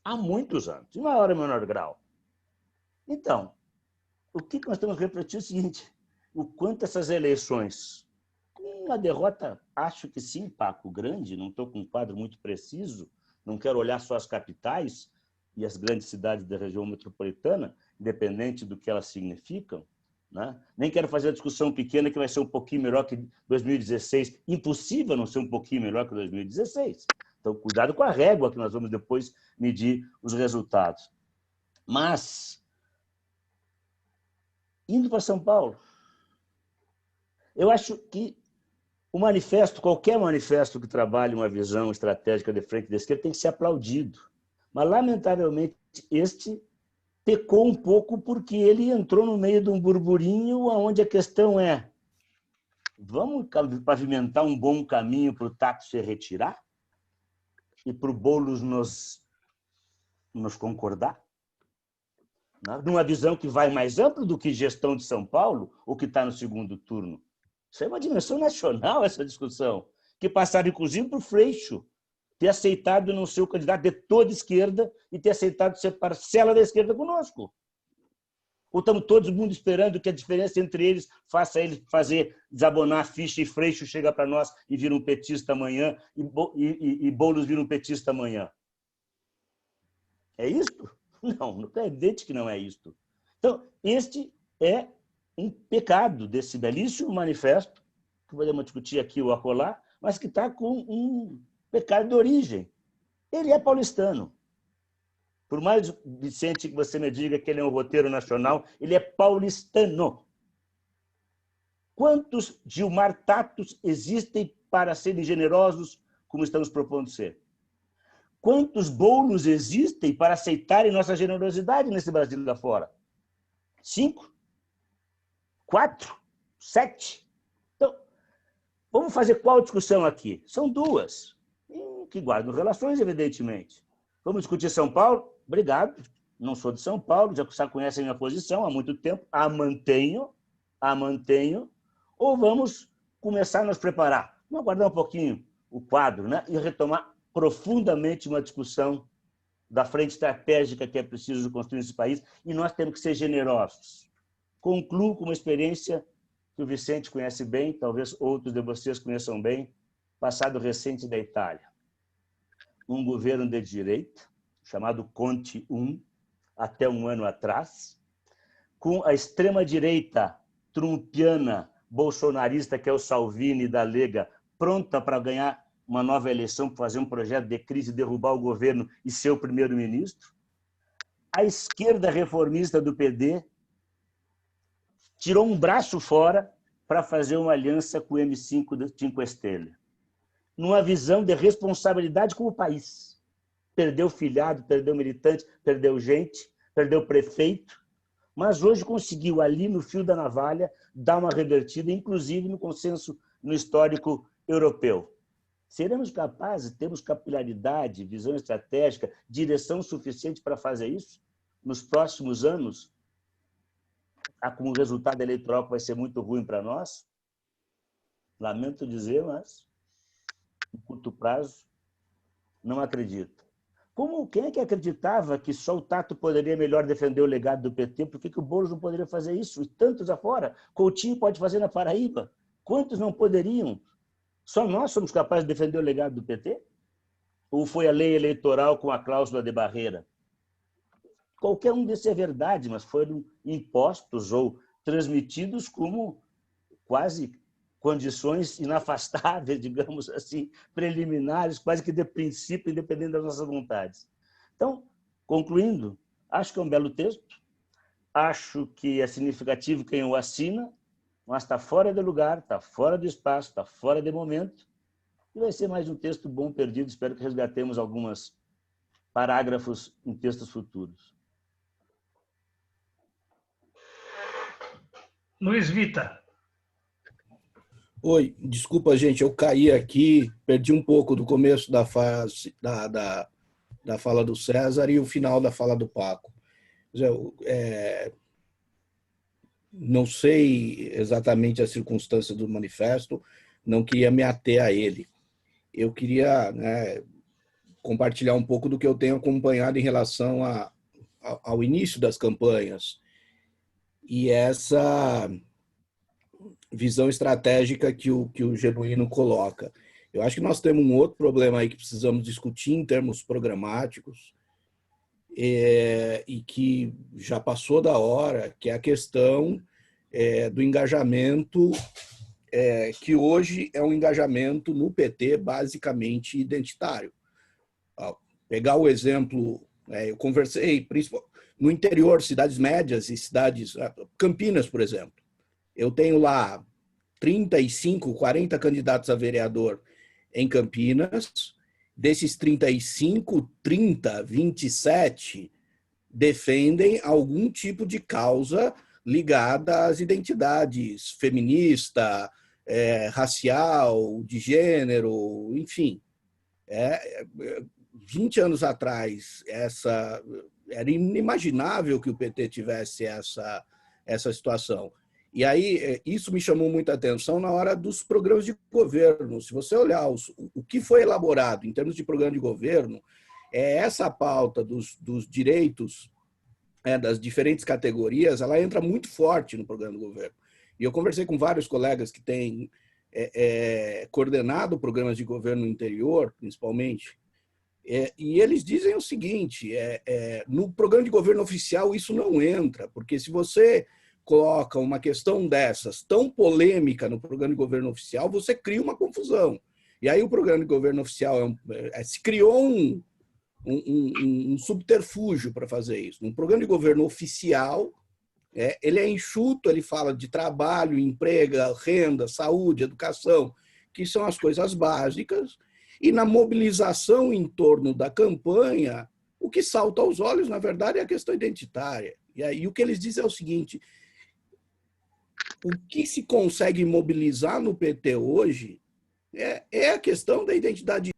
Há muitos anos, em maior ou menor grau. Então, o que nós temos que refletir é o seguinte, o quanto essas eleições, uma derrota, acho que sim, Paco, grande, não estou com um quadro muito preciso, não quero olhar só as capitais e as grandes cidades da região metropolitana, independente do que elas significam, né? Nem quero fazer a discussão pequena que vai ser um pouquinho melhor que 2016. Impossível não ser um pouquinho melhor que 2016. Então, cuidado com a régua que nós vamos depois medir os resultados. Mas, indo para São Paulo, eu acho que o manifesto, qualquer manifesto que trabalhe uma visão estratégica de frente da esquerda tem que ser aplaudido. Mas, lamentavelmente, este pecou um pouco porque ele entrou no meio de um burburinho onde a questão é vamos pavimentar um bom caminho para o Tato se retirar e para o Boulos nos concordar? Numa visão que vai mais ampla do que gestão de São Paulo, o que está no segundo turno. Isso é uma dimensão nacional, essa discussão, que passaram, inclusive, para o Freixo ter aceitado não ser o candidato de toda a esquerda e ter aceitado ser parcela da esquerda conosco. Ou estamos todo mundo esperando que a diferença entre eles faça ele fazer desabonar a ficha e Freixo chega para nós e vira um petista amanhã e Boulos vira um petista amanhã? É isto? Não, é evidente que não é isto. Então, este é um pecado desse belíssimo manifesto, que podemos discutir aqui ou acolá, mas que está com um pecado de origem. Ele é paulistano. Por mais, Vicente, que você me diga que ele é um roteiro nacional, ele é paulistano. Quantos Gilmar Tatos existem para serem generosos como estamos propondo ser? Quantos Boulos existem para aceitarem nossa generosidade nesse Brasil lá fora? 5? 4? 7? Então, vamos fazer qual discussão aqui? São duas, que guardam relações, evidentemente. Vamos discutir São Paulo? Obrigado. Não sou de São Paulo, já conhecem a minha posição há muito tempo, a mantenho. Ou vamos começar a nos preparar? Vamos aguardar um pouquinho o quadro, né? E retomar profundamente uma discussão da frente estratégica que é preciso construir nesse país, e nós temos que ser generosos. Concluo com uma experiência que o Vicente conhece bem, talvez outros de vocês conheçam bem, passado recente da Itália. Um governo de direita, chamado Conte I, até um ano atrás, com a extrema-direita trumpiana, bolsonarista, que é o Salvini da Lega, pronta para ganhar uma nova eleição, para fazer um projeto de crise, derrubar o governo e ser o primeiro-ministro. A esquerda reformista do PD tirou um braço fora para fazer uma aliança com o M5 do Cinque Stelle, numa visão de responsabilidade com o país. Perdeu filiado, perdeu militante, perdeu gente, perdeu prefeito, mas hoje conseguiu, ali no fio da navalha, dar uma revertida, inclusive no consenso no histórico europeu. Seremos capazes, temos capilaridade, visão estratégica, direção suficiente para fazer isso nos próximos anos, com um resultado eleitoral que vai ser muito ruim para nós? Lamento dizer, mas, em curto prazo, não acredito. Quem é que acreditava que só o Tato poderia melhor defender o legado do PT? Por que o Boulos não poderia fazer isso? E tantos afora. Coutinho pode fazer na Paraíba. Quantos não poderiam? Só nós somos capazes de defender o legado do PT? Ou foi a lei eleitoral com a cláusula de barreira? Qualquer um desses é verdade, mas foram impostos ou transmitidos como quase condições inafastáveis, digamos assim, preliminares, quase que de princípio, independente das nossas vontades. Então, concluindo, acho que é um belo texto, acho que é significativo quem o assina, mas está fora de lugar, está fora de espaço, está fora de momento, e vai ser mais um texto bom perdido. Espero que resgatemos alguns parágrafos em textos futuros. Luiz Vita. Oi, desculpa, gente, eu caí aqui, perdi um pouco do começo da fala do César e o final da fala do Paco. Não sei exatamente as circunstâncias do manifesto, não queria me ater a ele. Eu queria, compartilhar um pouco do que eu tenho acompanhado em relação ao início das campanhas e essa visão estratégica que o Genuíno coloca. Eu acho que nós temos um outro problema aí que precisamos discutir em termos programáticos e que já passou da hora, que é a questão do engajamento, que hoje é um engajamento no PT basicamente identitário. Pegar o exemplo, eu conversei principalmente no interior, cidades médias e cidades, Campinas, por exemplo. Eu tenho lá 35, 40 candidatos a vereador em Campinas. Desses 35, 30, 27 defendem algum tipo de causa ligada às identidades feminista, racial, de gênero, enfim. 20 anos atrás, era inimaginável que o PT tivesse essa situação. E aí, isso me chamou muita atenção na hora dos programas de governo. Se você olhar o que foi elaborado em termos de programa de governo, essa pauta dos direitos das diferentes categorias, ela entra muito forte no programa do governo. E eu conversei com vários colegas que têm coordenado programas de governo no interior, principalmente, e eles dizem o seguinte, no programa de governo oficial isso não entra, porque se você coloca uma questão dessas tão polêmica no programa de governo oficial, você cria uma confusão. E aí o programa de governo oficial se criou um subterfúgio para fazer isso. No programa de governo oficial, Ele é enxuto, ele fala de trabalho, emprego, renda, saúde, educação, que são as coisas básicas, e na mobilização em torno da campanha, o que salta aos olhos, na verdade, é a questão identitária. E aí o que eles dizem é o seguinte: o que se consegue mobilizar no PT hoje é a questão da identidade.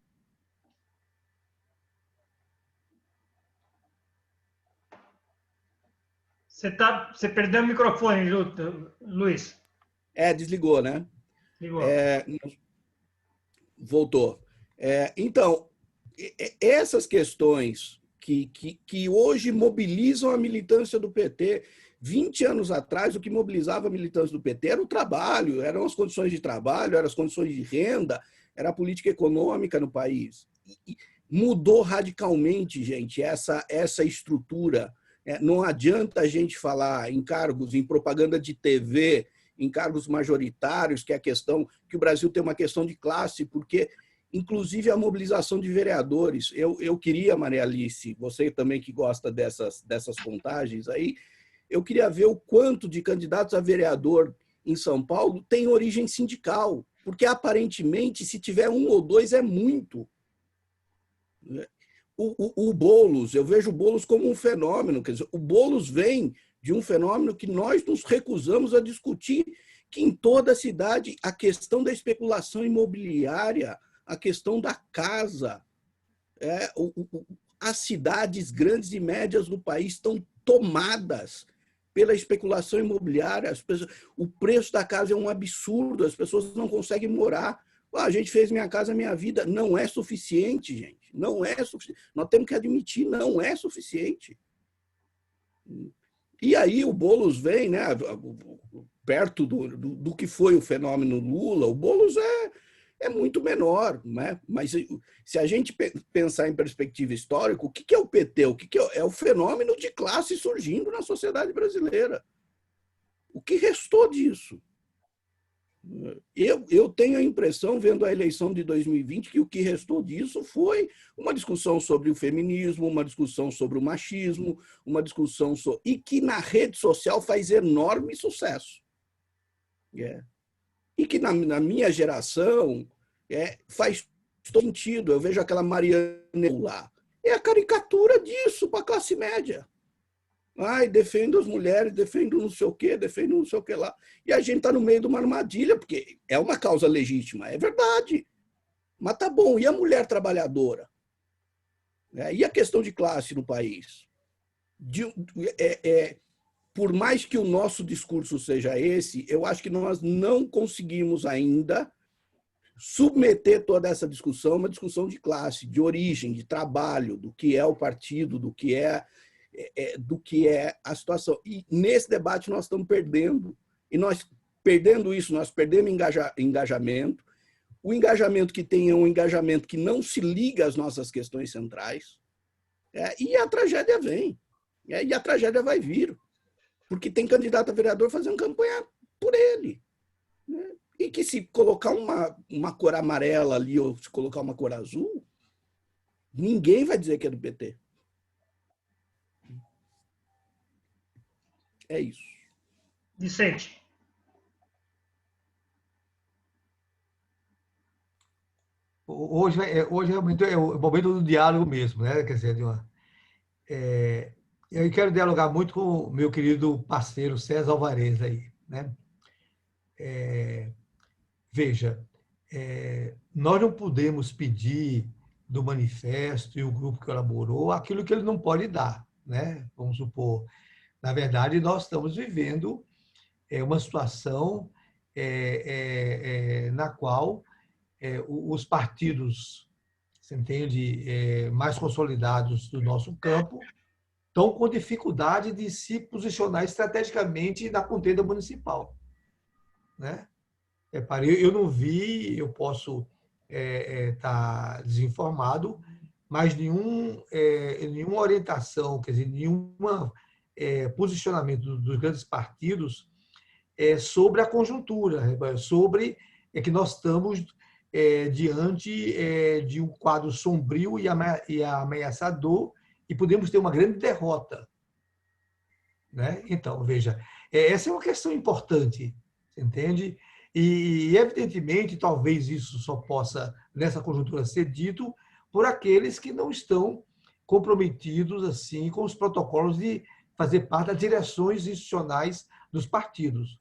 Você perdeu o microfone, Luiz. Desligou, né? Ligou. Voltou. Então, essas questões que hoje mobilizam a militância do PT, 20 anos atrás, o que mobilizava a militância do PT era o trabalho, eram as condições de trabalho, eram as condições de renda, era a política econômica no país. E mudou radicalmente, gente, essa estrutura. Não adianta a gente falar em cargos, em propaganda de TV, em cargos majoritários, que é a questão que o Brasil tem uma questão de classe, porque, inclusive, a mobilização de vereadores. Eu queria, Maria Alice, você também que gosta dessas contagens aí, eu queria ver o quanto de candidatos a vereador em São Paulo tem origem sindical, porque, aparentemente, se tiver um ou dois, é muito. O Boulos, eu vejo o Boulos como um fenômeno, quer dizer, o Boulos vem de um fenômeno que nós nos recusamos a discutir, que em toda a cidade a questão da especulação imobiliária, a questão da casa, as cidades grandes e médias do país estão tomadas pela especulação imobiliária. O preço da casa é um absurdo, as pessoas não conseguem morar. A gente fez Minha Casa Minha Vida. Não é suficiente, gente. Não é suficiente. Nós temos que admitir, não é suficiente. E aí o Boulos vem, né, perto do que foi o fenômeno Lula. O Boulos é muito menor, né? Mas se a gente pensar em perspectiva histórica, o que é o PT? O que é o fenômeno de classe surgindo na sociedade brasileira? O que restou disso? Eu tenho a impressão, vendo a eleição de 2020, que o que restou disso foi uma discussão sobre o feminismo, uma discussão sobre o machismo, uma discussão e que na rede social faz enorme sucesso. E que na minha geração faz todo sentido. Eu vejo aquela Mariana lá. É a caricatura disso para a classe média. Defendo as mulheres, defendo não sei o quê, defendo não sei o que lá. E a gente está no meio de uma armadilha, porque é uma causa legítima, é verdade. Mas tá bom, e a mulher trabalhadora? E a questão de classe no país? Por mais que o nosso discurso seja esse, eu acho que nós não conseguimos ainda submeter toda essa discussão a uma discussão de classe, de origem, de trabalho, do que é o partido, do que é a situação. E nesse debate nós estamos perdendo. E nós, perdendo isso, nós perdemos engajamento. O engajamento que tem é um engajamento que não se liga às nossas questões centrais. E a tragédia vem. E a tragédia vai vir. Porque tem candidato a vereador fazendo campanha por ele. E que se colocar uma cor amarela ali ou se colocar uma cor azul, ninguém vai dizer que é do PT. É isso. Vicente. Hoje realmente é o momento do diálogo mesmo, né? Quer dizer, eu quero dialogar muito com o meu querido parceiro César Alvarez aí, né? Veja, nós não podemos pedir do manifesto e o grupo que elaborou aquilo que ele não pode dar, né? Vamos supor, na verdade, nós estamos vivendo uma situação na qual os partidos, você entende, mais consolidados do nosso campo estão com dificuldade de se posicionar estrategicamente na contenda municipal, né? Eu não vi, eu posso estar desinformado, mas nenhuma orientação, quer dizer, nenhuma posicionamento dos grandes partidos sobre a conjuntura, sobre que nós estamos diante de um quadro sombrio e ameaçador e podemos ter uma grande derrota. né? Então, veja, essa é uma questão importante, você entende? E, evidentemente, talvez isso só possa, nessa conjuntura, ser dito por aqueles que não estão comprometidos assim com os protocolos de fazer parte das direções institucionais dos partidos.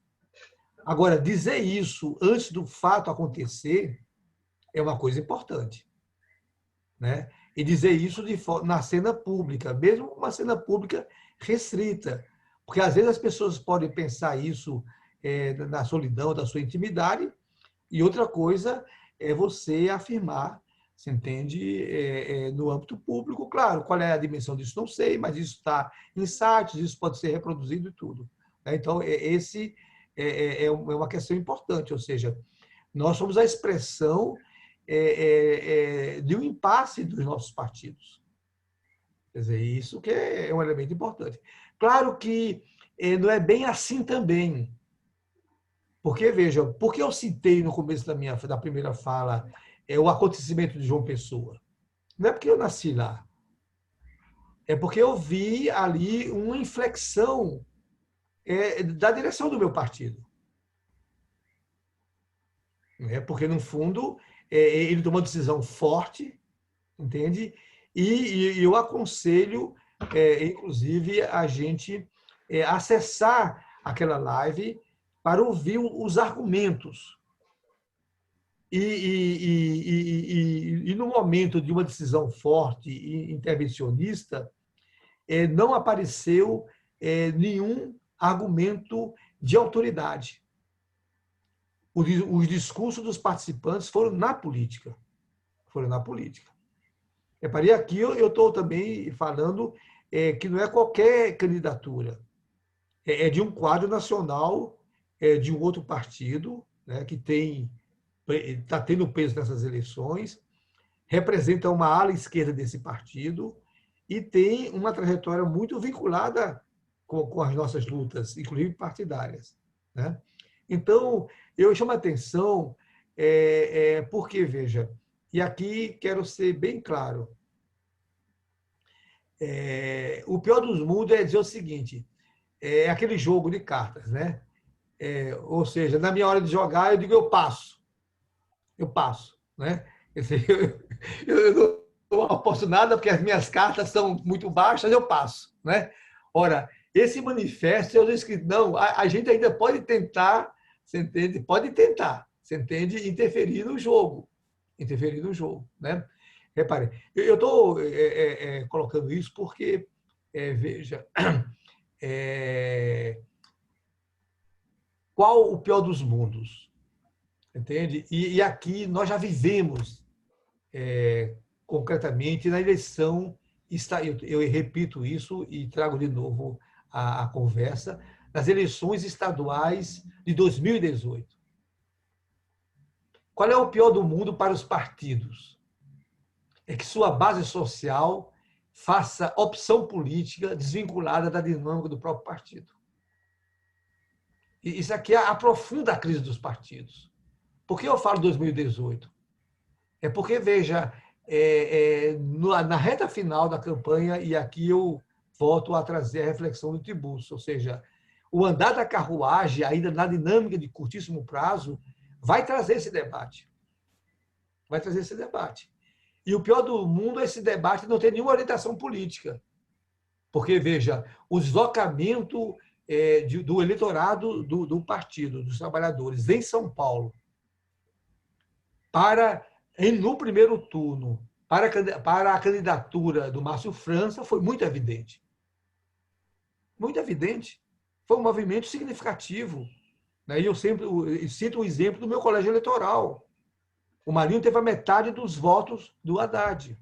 Agora, dizer isso antes do fato acontecer é uma coisa importante, né? E dizer isso na cena pública, mesmo uma cena pública restrita, porque às vezes as pessoas podem pensar isso na solidão da sua intimidade, e outra coisa é você afirmar, você entende, no âmbito público. Claro, qual é a dimensão disso, não sei, mas isso está em sites, isso pode ser reproduzido e tudo. Então, esse é uma questão importante, ou seja, nós somos a expressão de um impasse dos nossos partidos. Quer dizer, isso que é um elemento importante. Claro que não é bem assim também. Porque, veja, por que eu citei no começo da primeira fala o acontecimento de João Pessoa? Não é porque eu nasci lá. É porque eu vi ali uma inflexão da direção do meu partido. Porque, no fundo, ele tomou uma decisão forte, entende? E eu aconselho, inclusive, a gente acessar aquela live para ouvir os argumentos. E no momento de uma decisão forte e intervencionista, não apareceu nenhum argumento de autoridade. Os discursos dos participantes foram na política. Reparei aqui, eu estou também falando que não é qualquer candidatura. É de um quadro nacional, de um outro partido, né, que está tendo peso nessas eleições, representa uma ala esquerda desse partido e tem uma trajetória muito vinculada com as nossas lutas, inclusive partidárias, né? Então, eu chamo a atenção porque, veja, e aqui quero ser bem claro, o pior dos mundos é dizer o seguinte, é aquele jogo de cartas, né? Ou seja, na minha hora de jogar, eu digo, eu passo, né? Eu não aposto nada porque as minhas cartas são muito baixas, eu passo, né? Ora, esse manifesto, eu disse que não, a gente ainda pode tentar, você entende? Pode tentar, você entende? Interferir no jogo, né? Repare, eu estou colocando isso porque, veja, qual o pior dos mundos? Entende? E aqui nós já vivemos concretamente na eleição, eu repito isso e trago de novo a conversa, nas eleições estaduais de 2018. Qual é o pior do mundo para os partidos? É que sua base social faça opção política desvinculada da dinâmica do próprio partido. E isso aqui aprofunda a crise dos partidos. Por que eu falo 2018? É porque, veja, na reta final da campanha, e aqui eu volto a trazer a reflexão do Tiburcio, ou seja, o andar da carruagem, ainda na dinâmica de curtíssimo prazo, vai trazer esse debate. E o pior do mundo é esse debate não ter nenhuma orientação política. Porque, veja, o deslocamento do eleitorado do Partido dos Trabalhadores em São Paulo no primeiro turno para a candidatura do Márcio França foi muito evidente. Muito evidente. Foi um movimento significativo. E eu sempre cito o exemplo do meu colégio eleitoral. O Marinho teve a metade dos votos do Haddad.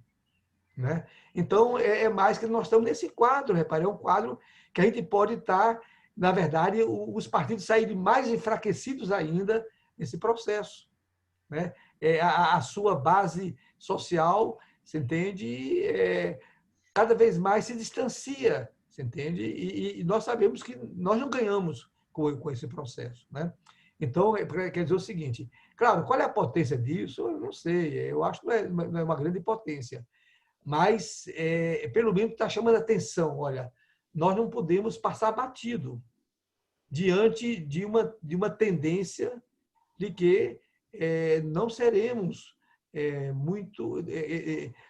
Né? Então, é mais que nós estamos nesse quadro, repare, é um quadro que a gente pode estar, na verdade, os partidos saírem mais enfraquecidos ainda nesse processo. Né? A sua base social, você entende, cada vez mais se distancia, você entende? E nós sabemos que nós não ganhamos com esse processo. Né? Então, quer dizer o seguinte, claro, qual é a potência disso? Eu não sei, eu acho que não é uma grande potência, mas, pelo menos, está chamando a atenção. Olha, nós não podemos passar batido diante de uma tendência de que não seremos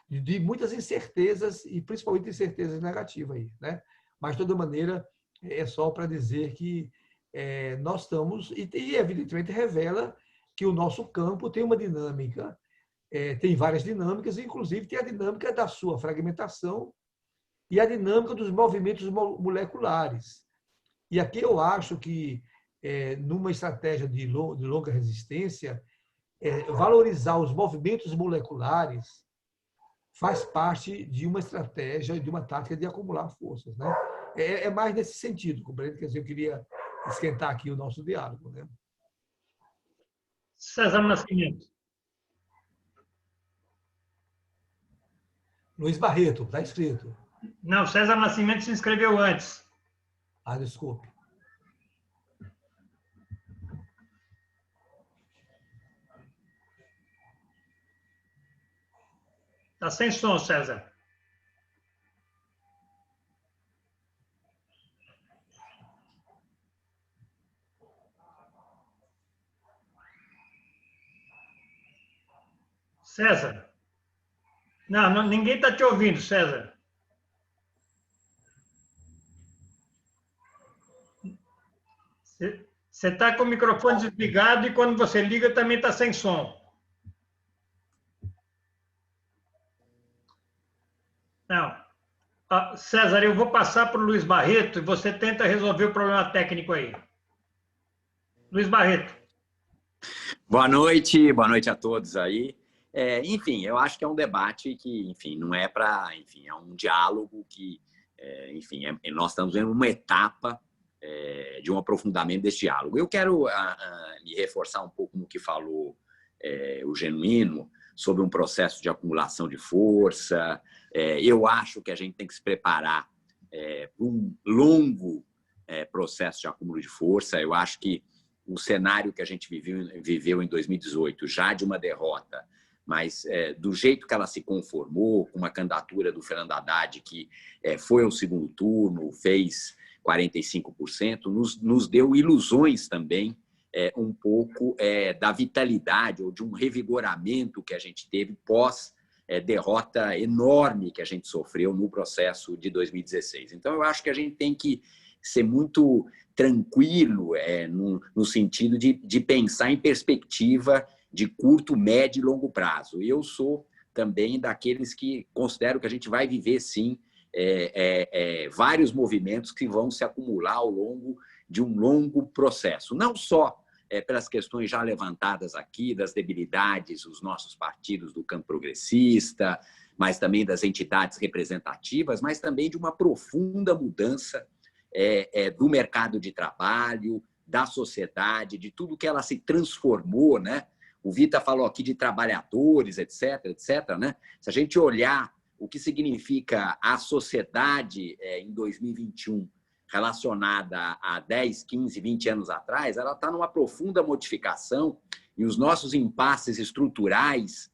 de muitas incertezas, e principalmente incertezas negativas aí, né? Mas, de toda maneira, é só para dizer que nós estamos, e evidentemente revela que o nosso campo tem uma dinâmica, tem várias dinâmicas, inclusive tem a dinâmica da sua fragmentação e a dinâmica dos movimentos moleculares. E aqui eu acho que, numa estratégia de longa resistência, valorizar os movimentos moleculares faz parte de uma estratégia, de uma tática de acumular forças, né? É mais nesse sentido, compreende? Quer dizer, eu queria esquentar aqui o nosso diálogo, né? César Nascimento. Luiz Barreto, está escrito. Não, César Nascimento se inscreveu antes. Desculpe. Está sem som, César. César? Não, ninguém está te ouvindo, César. Você está com o microfone desligado e quando você liga também está sem som. Não. César, eu vou passar para o Luiz Barreto e você tenta resolver o problema técnico aí. Luiz Barreto. Boa noite a todos aí. Enfim, eu acho que é um debate que, enfim, não é para, enfim, é um diálogo que, enfim, nós estamos vendo uma etapa de um aprofundamento desse diálogo. Eu quero me reforçar um pouco no que falou o Genuíno sobre um processo de acumulação de força. Eu acho que a gente tem que se preparar para um longo processo de acúmulo de força. Eu acho que o cenário que a gente viveu em 2018, já de uma derrota, mas do jeito que ela se conformou, com uma candidatura do Fernando Haddad, que foi ao segundo turno, fez 45%, nos deu ilusões também, um pouco da vitalidade ou de um revigoramento que a gente teve pós derrota enorme que a gente sofreu no processo de 2016. Então, eu acho que a gente tem que ser muito tranquilo no sentido de pensar em perspectiva de curto, médio e longo prazo. Eu sou também daqueles que considero que a gente vai viver, sim, vários movimentos que vão se acumular ao longo de um longo processo. Não só pelas questões já levantadas aqui, das debilidades dos nossos partidos do campo progressista, mas também das entidades representativas, mas também de uma profunda mudança do mercado de trabalho, da sociedade, de tudo que ela se transformou, né? O Vita falou aqui de trabalhadores, etc., né? Se a gente olhar o que significa a sociedade em 2021 relacionada a 10, 15, 20 anos atrás, ela está numa profunda modificação e os nossos impasses estruturais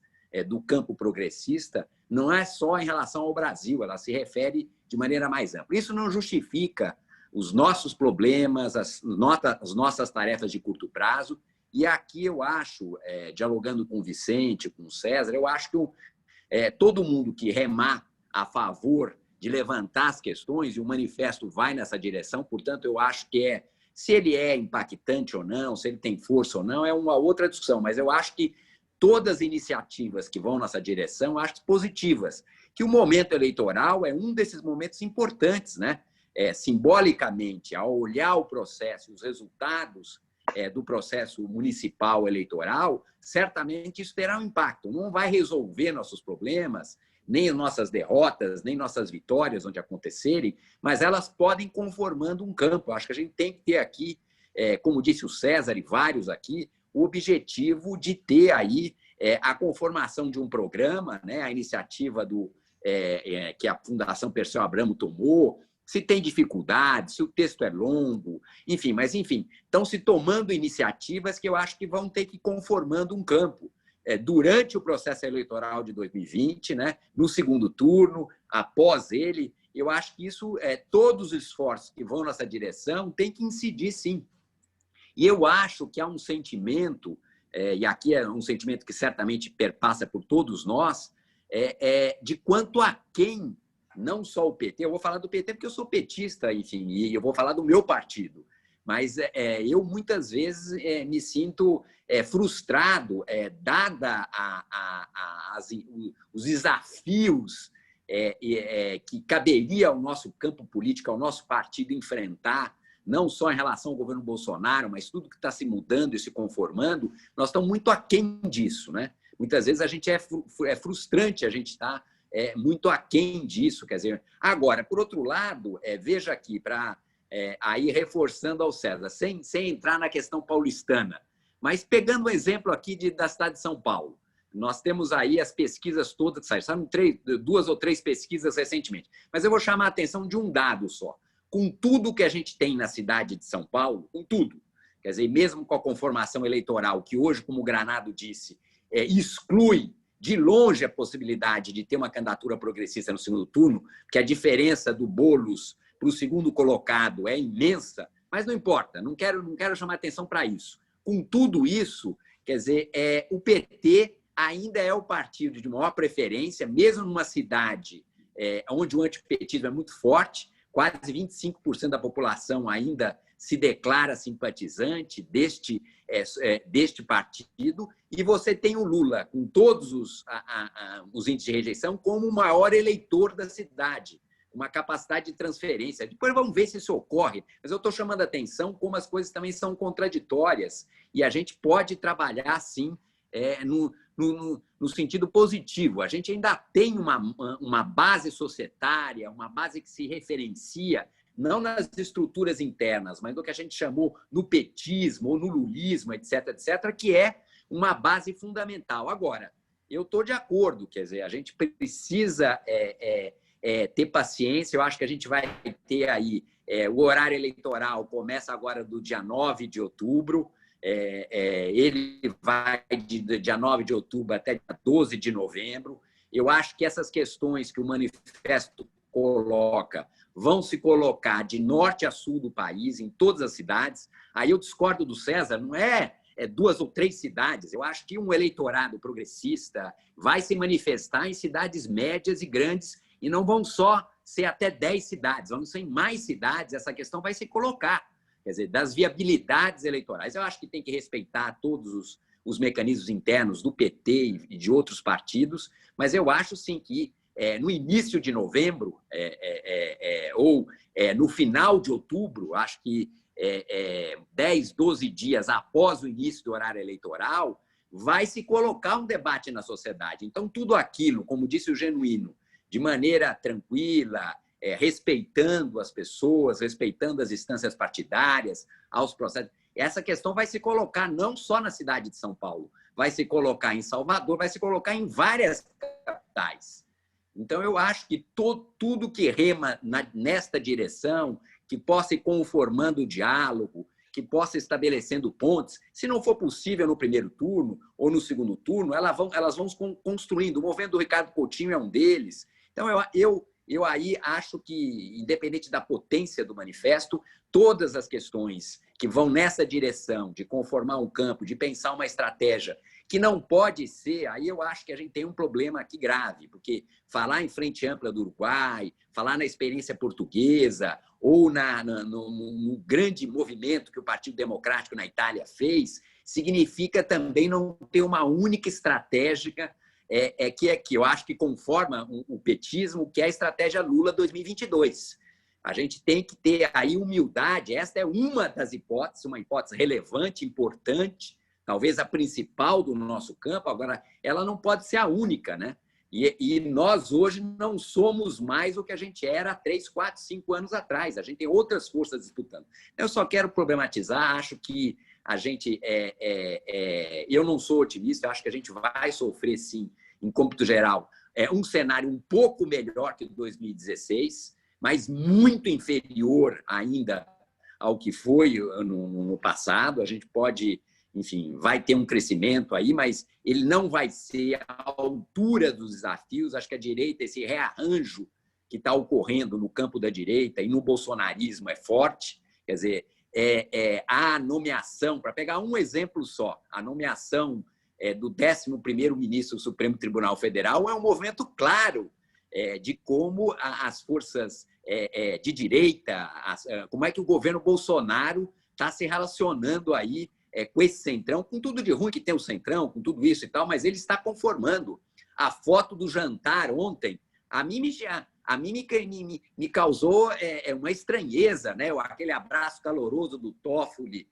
do campo progressista não é só em relação ao Brasil, ela se refere de maneira mais ampla. Isso não justifica os nossos problemas, as nossas tarefas de curto prazo. E aqui eu acho, dialogando com o Vicente, com o César, eu acho que todo mundo que remar a favor de levantar as questões, e o manifesto vai nessa direção, portanto, eu acho que se ele é impactante ou não, se ele tem força ou não, é uma outra discussão, mas eu acho que todas as iniciativas que vão nessa direção, eu acho positivas, que o momento eleitoral é um desses momentos importantes, né? Simbolicamente, ao olhar o processo e os resultados do processo municipal eleitoral, certamente isso terá um impacto. Não vai resolver nossos problemas, nem nossas derrotas, nem nossas vitórias onde acontecerem, mas elas podem conformando um campo. Acho que a gente tem que ter aqui, como disse o César e vários aqui, o objetivo de ter aí a conformação de um programa, né, a iniciativa que a Fundação Perseu Abramo tomou, se tem dificuldades, se o texto é longo, enfim, estão se tomando iniciativas que eu acho que vão ter que ir conformando um campo. Durante o processo eleitoral de 2020, né, no segundo turno, após ele, eu acho que isso, todos os esforços que vão nessa direção têm que incidir, sim. E eu acho que há um sentimento, e aqui é um sentimento que certamente perpassa por todos nós, de quanto a quem, não só o PT, eu vou falar do PT porque eu sou petista, enfim, e eu vou falar do meu partido, mas eu muitas vezes me sinto frustrado, dada os desafios que caberia ao nosso campo político, ao nosso partido enfrentar, não só em relação ao governo Bolsonaro, mas tudo que está se mudando e se conformando, nós estamos muito aquém disso, né? Muitas vezes a gente é frustrante, a gente está muito aquém disso, quer dizer. Agora, por outro lado, veja aqui, para aí reforçando ao César, sem entrar na questão paulistana, mas pegando um exemplo aqui da cidade de São Paulo, nós temos aí as pesquisas todas que saíram 2 ou 3 pesquisas recentemente, mas eu vou chamar a atenção de um dado só. Com tudo que a gente tem na cidade de São Paulo, com tudo, quer dizer, mesmo com a conformação eleitoral, que hoje, como o Granado disse, exclui de longe a possibilidade de ter uma candidatura progressista no segundo turno, porque a diferença do Boulos para o segundo colocado é imensa, mas não importa, não quero chamar atenção para isso. Com tudo isso, quer dizer, o PT ainda é o partido de maior preferência, mesmo numa cidade onde o antipetismo é muito forte, quase 25% da população ainda se declara simpatizante deste partido, e você tem o Lula, com todos os índices de rejeição, como o maior eleitor da cidade, uma capacidade de transferência. Depois vamos ver se isso ocorre, mas eu estou chamando a atenção como as coisas também são contraditórias, e a gente pode trabalhar, sim, no sentido positivo. A gente ainda tem uma base societária, uma base que se referencia não nas estruturas internas, mas no que a gente chamou no petismo ou no lulismo, etc., etc., que é uma base fundamental. Agora, eu estou de acordo, quer dizer, a gente precisa ter paciência. Eu acho que a gente vai ter aí o horário eleitoral começa agora do dia 9 de outubro, ele vai de dia 9 de outubro até dia 12 de novembro. Eu acho que essas questões que o manifesto coloca vão se colocar de norte a sul do país, em todas as cidades. Aí eu discordo do César, não é 2 ou 3 cidades. Eu acho que um eleitorado progressista vai se manifestar em cidades médias e grandes, e não vão só ser até 10 cidades, vão ser em mais cidades. Essa questão vai se colocar, quer dizer, das viabilidades eleitorais. Eu acho que tem que respeitar todos os mecanismos internos do PT e de outros partidos, mas eu acho, sim, que no início de novembro ou no final de outubro, acho que 10, 12 dias após o início do horário eleitoral, vai se colocar um debate na sociedade. Então, tudo aquilo, como disse o Genuíno, de maneira tranquila, respeitando as pessoas, respeitando as instâncias partidárias, aos processos. Essa questão vai se colocar não só na cidade de São Paulo, vai se colocar em Salvador, vai se colocar em várias capitais. Então, eu acho que tudo que rema nesta direção, que possa ir conformando o diálogo, que possa ir estabelecendo pontes, se não for possível no primeiro turno ou no segundo turno, elas vão construindo. O movimento do Ricardo Coutinho é um deles. Então, eu aí acho que, independente da potência do manifesto, todas as questões que vão nessa direção de conformar um campo, de pensar uma estratégia que não pode ser, aí eu acho que a gente tem um problema aqui grave, porque falar em Frente Ampla do Uruguai, falar na experiência portuguesa ou no grande movimento que o Partido Democrático na Itália fez, significa também não ter uma única estratégia que eu acho que conforma o petismo, que é a estratégia Lula 2022. A gente tem que ter aí humildade. Esta é uma das hipóteses, uma hipótese relevante, importante, talvez a principal do nosso campo. Agora, ela não pode ser a única, né? E nós hoje não somos mais o que a gente era há 3, 4, 5 anos atrás. A gente tem outras forças disputando. Eu só quero problematizar, acho que a gente... eu não sou otimista, acho que a gente vai sofrer, sim, em cômputo geral, um cenário um pouco melhor que o de 2016, mas muito inferior ainda ao que foi no passado. A gente pode... Enfim, vai ter um crescimento aí, mas ele não vai ser à altura dos desafios. Acho que a direita, esse rearranjo que está ocorrendo no campo da direita e no bolsonarismo é forte. Quer dizer, a nomeação, para pegar um exemplo só, a nomeação do 11º ministro do Supremo Tribunal Federal é um movimento claro de como as forças de direita, como é que o governo Bolsonaro está se relacionando aí com esse centrão, com tudo de ruim que tem o centrão, com tudo isso e tal, mas ele está conformando. A foto do jantar ontem, a mim me causou uma estranheza, né? Aquele abraço caloroso do Toffoli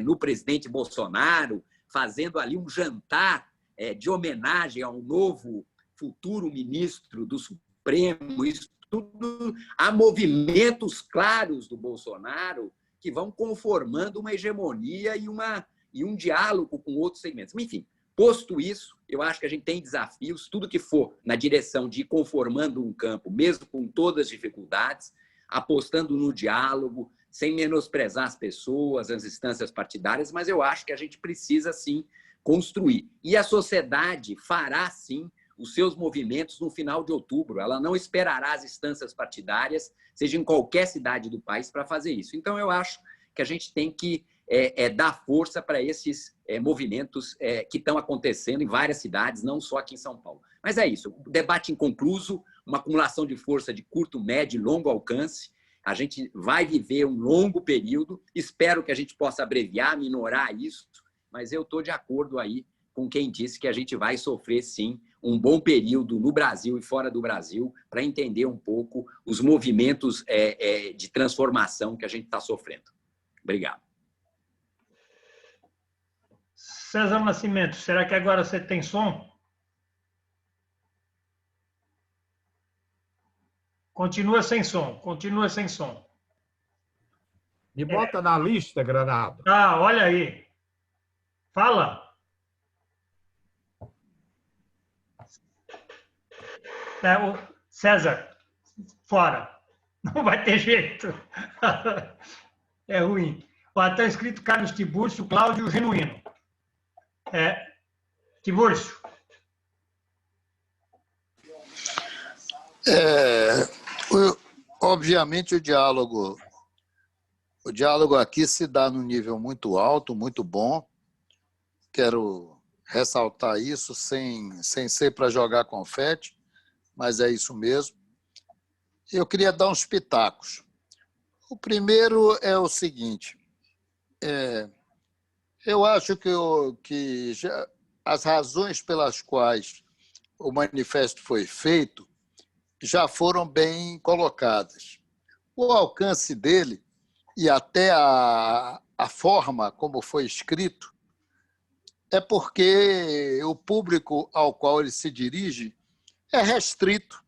no presidente Bolsonaro, fazendo ali um jantar de homenagem ao novo futuro ministro do Supremo. Isso tudo, há movimentos claros do Bolsonaro que vão conformando uma hegemonia e um diálogo com outros segmentos. Enfim, posto isso, eu acho que a gente tem desafios, tudo que for na direção de ir conformando um campo, mesmo com todas as dificuldades, apostando no diálogo, sem menosprezar as pessoas, as instâncias partidárias, mas eu acho que a gente precisa, sim, construir. E a sociedade fará, sim, os seus movimentos no final de outubro. Ela não esperará as instâncias partidárias, seja em qualquer cidade do país, para fazer isso. Então, eu acho que a gente tem que dar força para esses movimentos que estão acontecendo em várias cidades, não só aqui em São Paulo. Mas é isso, o debate inconcluso, uma acumulação de força de curto, médio e longo alcance. A gente vai viver um longo período, espero que a gente possa abreviar, minorar isso, mas eu estou de acordo aí com quem disse que a gente vai sofrer, sim, um bom período no Brasil e fora do Brasil para entender um pouco os movimentos de transformação que a gente está sofrendo. Obrigado. César Nascimento, será que agora você tem som? Continua sem som, continua sem som. Me bota na lista, Granado. Ah, olha aí. Fala. César, fora. Não vai ter jeito. É ruim. Está escrito Carlos Tibúrcio, Cláudio Genuíno. Tibúrcio. Obviamente o diálogo aqui se dá num nível muito alto, muito bom. Quero ressaltar isso sem ser para jogar confete, mas é isso mesmo. Eu queria dar uns pitacos. O primeiro é o seguinte, eu acho que as razões pelas quais o manifesto foi feito já foram bem colocadas. O alcance dele e até a forma como foi escrito é porque o público ao qual ele se dirige é restrito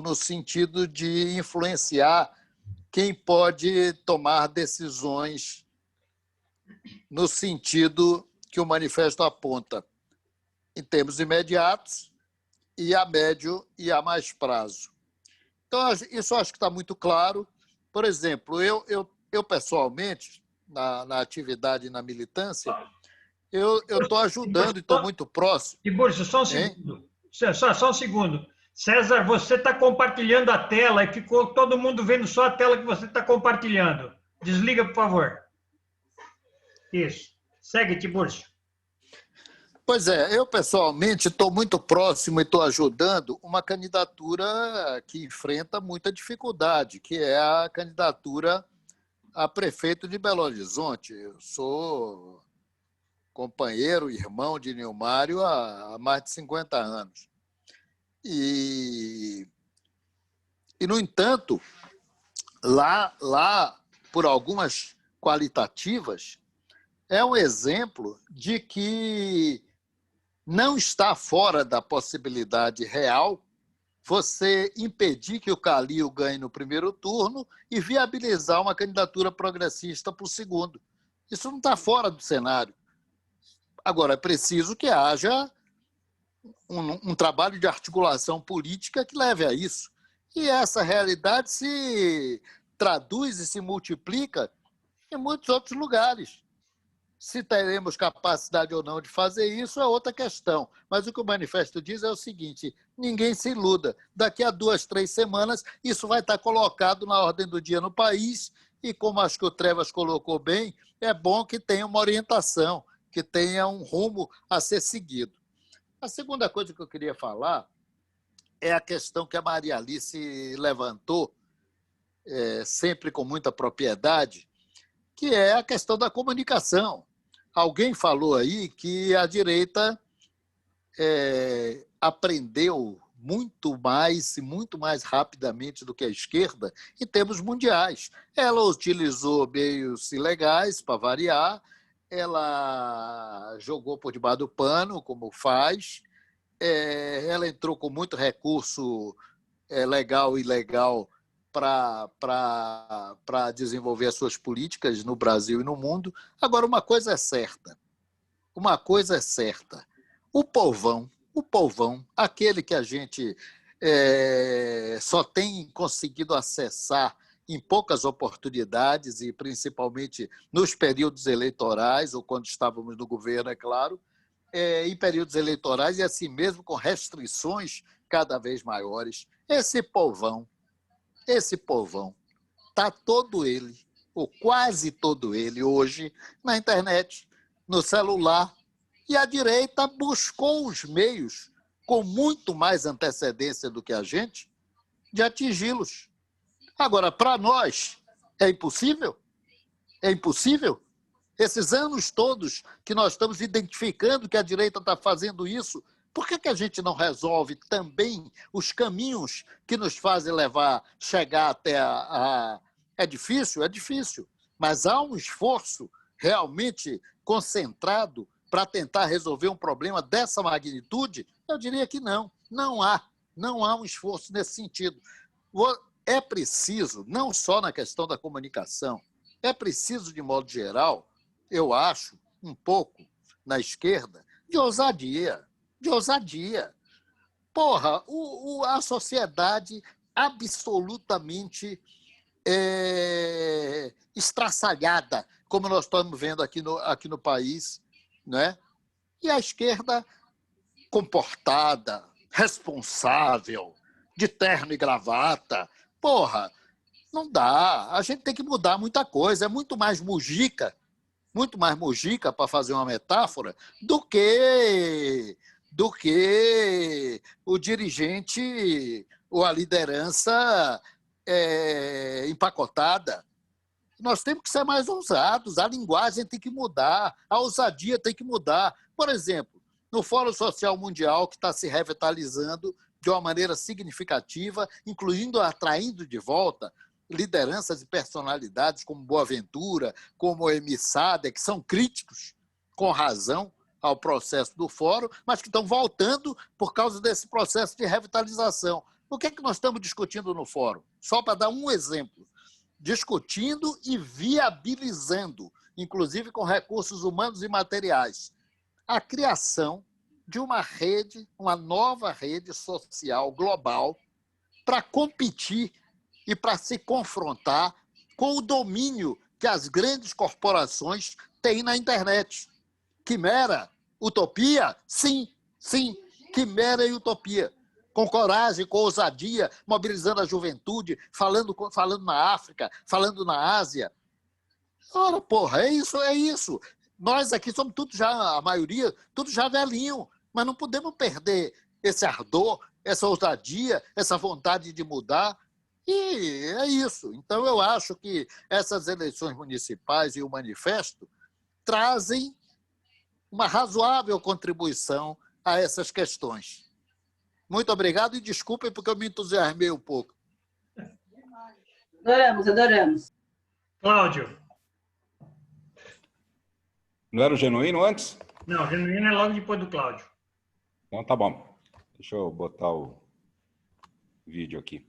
no sentido de influenciar quem pode tomar decisões no sentido que o manifesto aponta, em termos imediatos e a médio e a mais prazo. Então, isso acho que está muito claro. Por exemplo, eu pessoalmente, na atividade e na militância, eu estou ajudando e estou muito próximo. Tibúrcio, só um segundo. Só um segundo. César, você está compartilhando a tela e ficou todo mundo vendo só a tela que você está compartilhando. Desliga, por favor. Isso. Segue, Tibúrcio. Pois é, eu pessoalmente estou muito próximo e estou ajudando uma candidatura que enfrenta muita dificuldade, que é a candidatura a prefeito de Belo Horizonte. Eu sou companheiro, irmão de Nilmário há mais de 50 anos. E no entanto, lá, por algumas qualitativas, é um exemplo de que não está fora da possibilidade real você impedir que o Calil ganhe no primeiro turno e viabilizar uma candidatura progressista para o segundo. Isso não está fora do cenário. Agora, é preciso que haja um trabalho de articulação política que leve a isso. E essa realidade se traduz e se multiplica em muitos outros lugares. Se teremos capacidade ou não de fazer isso é outra questão. Mas o que o manifesto diz é o seguinte: ninguém se iluda. Daqui a 2, 3 semanas, isso vai estar colocado na ordem do dia no país. E como acho que o Trevas colocou bem, é bom que tenha uma orientação, que tenha um rumo a ser seguido. A segunda coisa que eu queria falar é a questão que a Maria Alice levantou, sempre com muita propriedade, que é a questão da comunicação. Alguém falou aí que a direita aprendeu muito mais e muito mais rapidamente do que a esquerda em termos mundiais. Ela utilizou meios ilegais para variar, ela jogou por debaixo do pano, como faz, ela entrou com muito recurso legal e ilegal para desenvolver as suas políticas no Brasil e no mundo. Agora, uma coisa é certa, o povão, aquele que a gente só tem conseguido acessar em poucas oportunidades, e principalmente nos períodos eleitorais, ou quando estávamos no governo, é claro, em períodos eleitorais e assim mesmo com restrições cada vez maiores. Esse povão, está todo ele, ou quase todo ele, hoje, na internet, no celular. E a direita buscou os meios, com muito mais antecedência do que a gente, de atingi-los. Agora, para nós, é impossível? É impossível? Esses anos todos que nós estamos identificando que a direita está fazendo isso, por que a gente não resolve também os caminhos que nos fazem chegar até a... É difícil? É difícil. Mas há um esforço realmente concentrado para tentar resolver um problema dessa magnitude? Eu diria que não. Não há um esforço nesse sentido. É preciso, não só na questão da comunicação, é preciso, de modo geral, eu acho, um pouco na esquerda, de ousadia. Porra, a sociedade absolutamente estraçalhada, como nós estamos vendo aqui no país, né? E a esquerda comportada, responsável, de terno e gravata. Porra, não dá. A gente tem que mudar muita coisa. É muito mais mujica, para fazer uma metáfora, do que o dirigente ou a liderança empacotada. Nós temos que ser mais ousados, a linguagem tem que mudar, a ousadia tem que mudar. Por exemplo, no Fórum Social Mundial, que está se revitalizando de uma maneira significativa, incluindo, atraindo de volta lideranças e personalidades como Boaventura, como Emi Sader, que são críticos, com razão, ao processo do fórum, mas que estão voltando por causa desse processo de revitalização. O que é que nós estamos discutindo no fórum? Só para dar um exemplo. Discutindo e viabilizando, inclusive com recursos humanos e materiais, a criação de uma rede, uma nova rede social global para competir e para se confrontar com o domínio que as grandes corporações têm na internet. Quimera, utopia? Sim, quimera e utopia. Com coragem, com ousadia, mobilizando a juventude, falando na África, falando na Ásia. Ora, porra, é isso. Nós aqui somos tudo já, a maioria, tudo já velhinho, mas não podemos perder esse ardor, essa ousadia, essa vontade de mudar. E é isso. Então, eu acho que essas eleições municipais e o manifesto trazem uma razoável contribuição a essas questões. Muito obrigado e desculpem porque eu me entusiasmei um pouco. Adoramos. Cláudio. Não era o Genuíno antes? Não, o Genuíno é logo depois do Cláudio. Então tá bom. Deixa eu botar o vídeo aqui.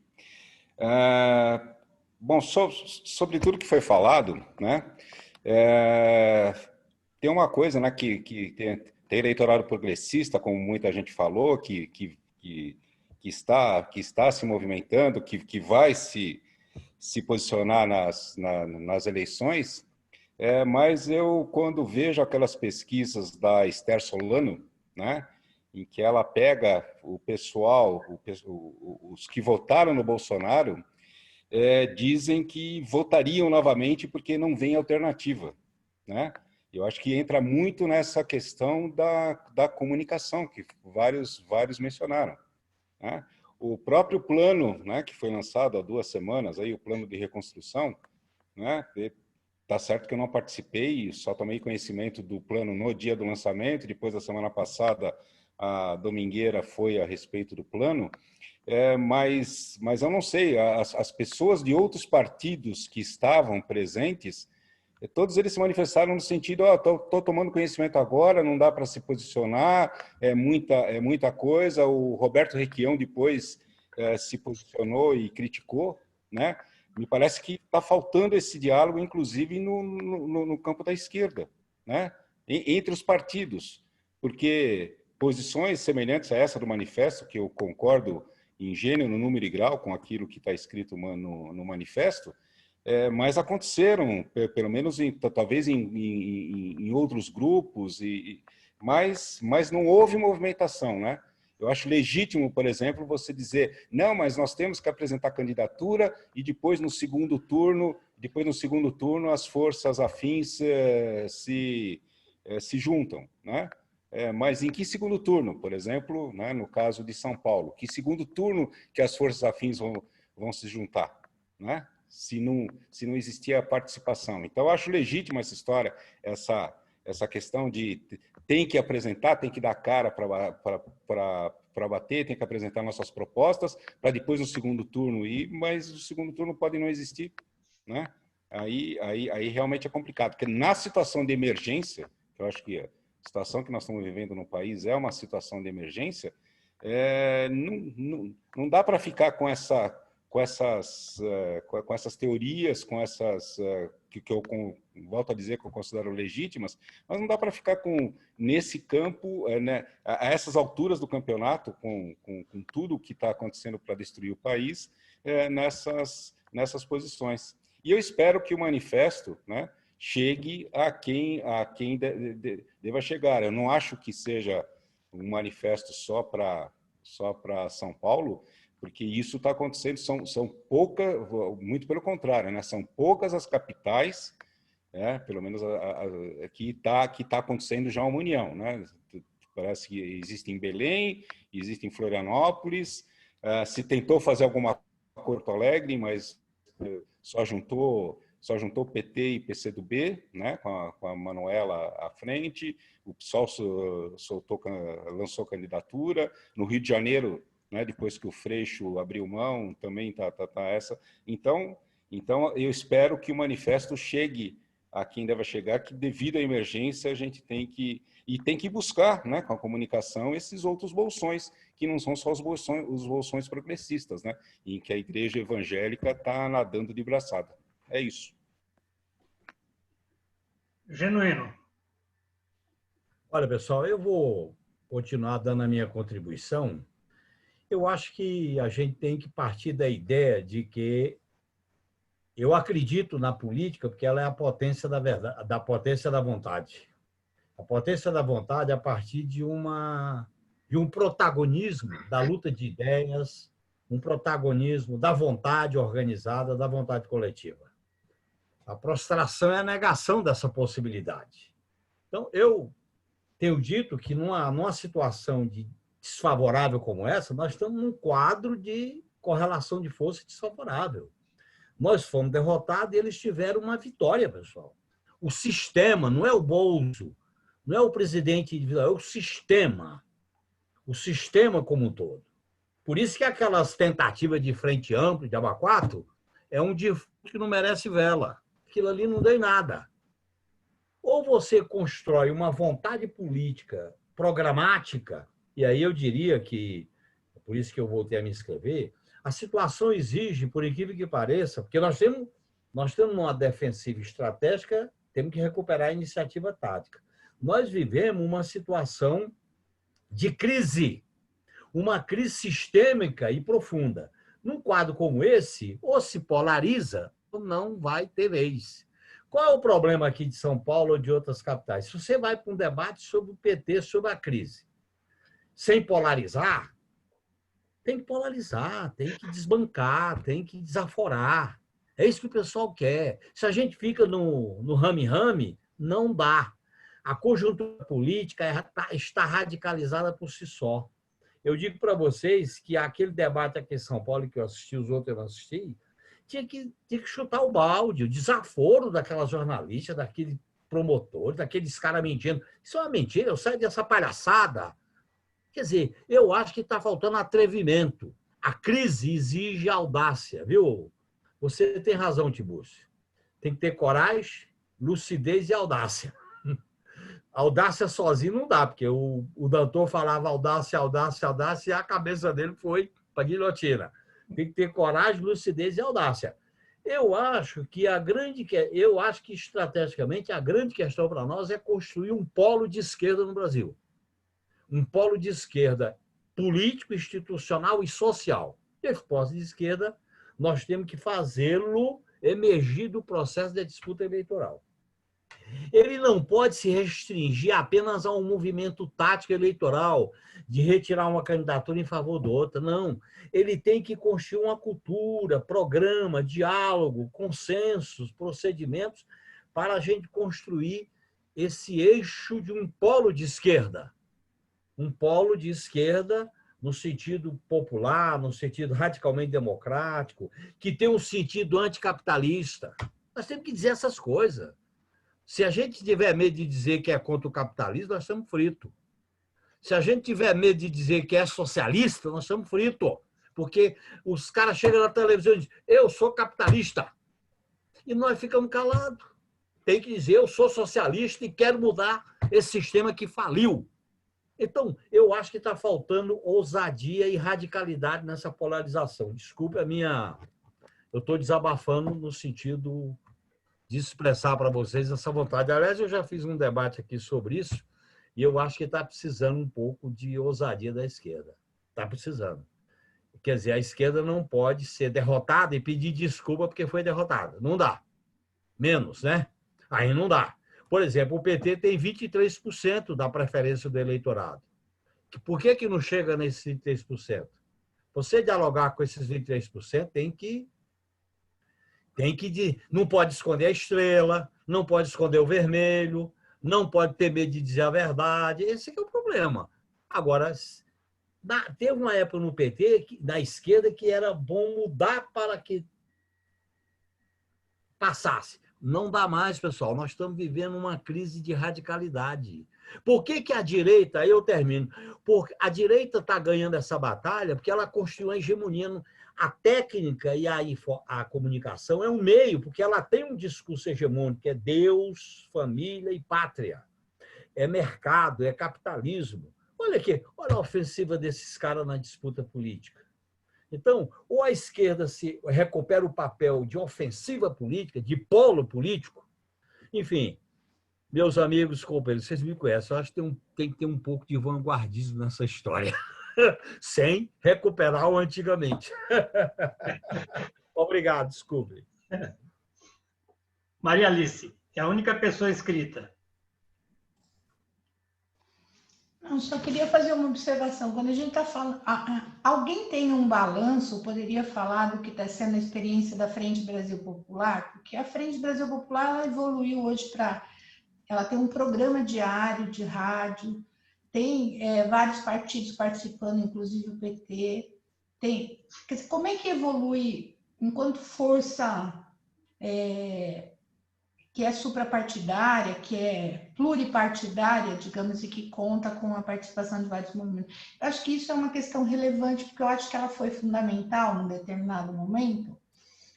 Bom, sobre tudo que foi falado, né? Tem uma coisa, né, que tem eleitorado progressista, como muita gente falou, que está se movimentando, que vai se posicionar nas eleições, Mas eu, quando vejo aquelas pesquisas da Esther Solano, né, em que ela pega o pessoal, os que votaram no Bolsonaro, dizem que votariam novamente porque não vem alternativa, né? Eu acho que entra muito nessa questão da comunicação, que vários mencionaram, né? O próprio plano, né, que foi lançado há 2 semanas, aí, o plano de reconstrução, né? Tá certo que eu não participei, só tomei conhecimento do plano no dia do lançamento, depois da semana passada a domingueira foi a respeito do plano, mas eu não sei, as pessoas de outros partidos que estavam presentes, todos eles se manifestaram no sentido, estou tomando conhecimento agora, não dá para se posicionar, é muita coisa. O Roberto Requião depois se posicionou e criticou, né? Me parece que está faltando esse diálogo, inclusive no campo da esquerda, né? Entre os partidos, porque posições semelhantes a essa do manifesto, que eu concordo em gênero, número e grau com aquilo que está escrito no manifesto, mas aconteceram, pelo menos talvez em outros grupos, mas não houve movimentação, né? Eu acho legítimo, por exemplo, você dizer, não, mas nós temos que apresentar candidatura e depois no segundo turno as forças afins se juntam, né? Mas em que segundo turno, por exemplo, né, no caso de São Paulo, que segundo turno que as forças afins vão se juntar, né? Se não existia a participação. Então, eu acho legítima essa história, essa questão de tem que apresentar, tem que dar cara para bater, tem que apresentar nossas propostas, para depois no segundo turno ir, mas o segundo turno pode não existir, né? Aí realmente é complicado, porque na situação de emergência, eu acho que a situação que nós estamos vivendo no país é uma situação de emergência, não dá para ficar com essas teorias, com essas que eu volto a dizer que eu considero legítimas, mas não dá para ficar nesse campo, né, a essas alturas do campeonato, com tudo o que está acontecendo para destruir o país, nessas posições. E eu espero que o manifesto, né, chegue a quem deva chegar. Eu não acho que seja um manifesto só para São Paulo, porque isso está acontecendo, são poucas, muito pelo contrário, né? São poucas as capitais, pelo menos que está acontecendo já uma união, né? Parece que existe em Belém, existe em Florianópolis, se tentou fazer alguma coisa em Porto Alegre, mas só juntou PT e PCdoB, né? Com a Manuela à frente, o PSOL lançou candidatura, no Rio de Janeiro, né, depois que o Freixo abriu mão, também tá essa. Então, eu espero que o manifesto chegue a quem deve chegar, que devido à emergência a gente tem que buscar, né, com a comunicação, esses outros bolsões, que não são só os bolsões progressistas, né, em que a igreja evangélica está nadando de braçada. É isso. Genuíno. Olha, pessoal, eu vou continuar dando a minha contribuição. Eu acho que a gente tem que partir da ideia de que eu acredito na política porque ela é a potência da verdade, da potência da vontade. A potência da vontade a partir de um protagonismo da luta de ideias, um protagonismo da vontade organizada, da vontade coletiva. A prostração é a negação dessa possibilidade. Então, eu tenho dito que numa situação desfavorável como essa, nós estamos num quadro de correlação de força desfavorável. Nós fomos derrotados e eles tiveram uma vitória, pessoal. O sistema, não é o bolso, não é o presidente individual, é o sistema como um todo. Por isso que aquelas tentativas de frente ampla, de abacuato, é um defunto que não merece vela. Aquilo ali não deu em nada. Ou você constrói uma vontade política programática, e aí eu diria que, por isso que eu voltei a me inscrever, a situação exige, por incrível que pareça, porque nós temos uma defensiva estratégica, temos que recuperar a iniciativa tática. Nós vivemos uma situação de crise, uma crise sistêmica e profunda. Num quadro como esse, ou se polariza, ou não vai ter vez. Qual é o problema aqui de São Paulo ou de outras capitais? Se você vai para um debate sobre o PT, sobre a crise, sem polarizar, tem que polarizar, tem que desbancar, tem que desaforar. É isso que o pessoal quer. Se a gente fica no rame-rame, não dá. A conjuntura política está radicalizada por si só. Eu digo para vocês que aquele debate aqui em São Paulo, que eu assisti, os outros eu não assisti, tinha que chutar o balde, o desaforo daquela jornalista, daquele promotor, daqueles caras mentindo. Isso é uma mentira, eu saio dessa palhaçada. Quer dizer, eu acho que está faltando atrevimento. A crise exige audácia, viu? Você tem razão, Tiburcio. Tem que ter coragem, lucidez e audácia. Audácia sozinho não dá, porque o Danton falava audácia, audácia, audácia, e a cabeça dele foi para a guilhotina. Tem que ter coragem, lucidez e audácia. Eu acho que estrategicamente a grande questão para nós é construir um polo de esquerda no Brasil. Um polo de esquerda político, institucional e social. Esse polo de esquerda, nós temos que fazê-lo emergir do processo de disputa eleitoral. Ele não pode se restringir apenas a um movimento tático eleitoral, de retirar uma candidatura em favor da outra. Não. Ele tem que construir uma cultura, programa, diálogo, consensos, procedimentos, para a gente construir esse eixo de um polo de esquerda. Um polo de esquerda no sentido popular, no sentido radicalmente democrático, que tem um sentido anticapitalista. Nós temos que dizer essas coisas. Se a gente tiver medo de dizer que é contra o capitalismo, nós estamos fritos. Se a gente tiver medo de dizer que é socialista, nós estamos fritos. Porque os caras chegam na televisão e dizem, eu sou capitalista. E nós ficamos calados. Tem que dizer, eu sou socialista e quero mudar esse sistema que faliu. Então, eu acho que está faltando ousadia e radicalidade nessa polarização. Desculpe a minha... Eu estou desabafando no sentido de expressar para vocês essa vontade. Aliás, eu já fiz um debate aqui sobre isso e eu acho que está precisando um pouco de ousadia da esquerda. Está precisando. Quer dizer, a esquerda não pode ser derrotada e pedir desculpa porque foi derrotada. Não dá. Menos, né? Aí não dá. Por exemplo, o PT tem 23% da preferência do eleitorado. Por que não chega nesses 23%? Você dialogar com esses 23% não pode esconder a estrela, não pode esconder o vermelho, não pode ter medo de dizer a verdade. Esse é o problema. Agora, teve uma época no PT, da esquerda, que era bom mudar para que passasse. Não dá mais, pessoal. Nós estamos vivendo uma crise de radicalidade. Por que a direita, aí eu termino, porque a direita está ganhando essa batalha porque ela construiu a hegemonia. A técnica e a comunicação é um meio, porque ela tem um discurso hegemônico, que é Deus, família e pátria. É mercado, é capitalismo. Olha aqui, olha a ofensiva desses caras na disputa política. Então, ou a esquerda se recupera o papel de ofensiva política, de polo político. Enfim, meus amigos, companheiros, vocês me conhecem, eu acho que tem que ter um pouco de vanguardismo nessa história, sem recuperar o antigamente. Obrigado, desculpe. Maria Alice, é a única pessoa inscrita. Não, só queria fazer uma observação. Quando a gente está falando... Alguém tem um balanço, poderia falar do que está sendo a experiência da Frente Brasil Popular? Porque a Frente Brasil Popular ela evoluiu hoje para... Ela tem um programa diário de rádio, tem vários partidos participando, inclusive o PT. Como é que evolui enquanto força que é suprapartidária, que é pluripartidária, digamos, e que conta com a participação de vários movimentos? Eu acho que isso é uma questão relevante, porque eu acho que ela foi fundamental num determinado momento,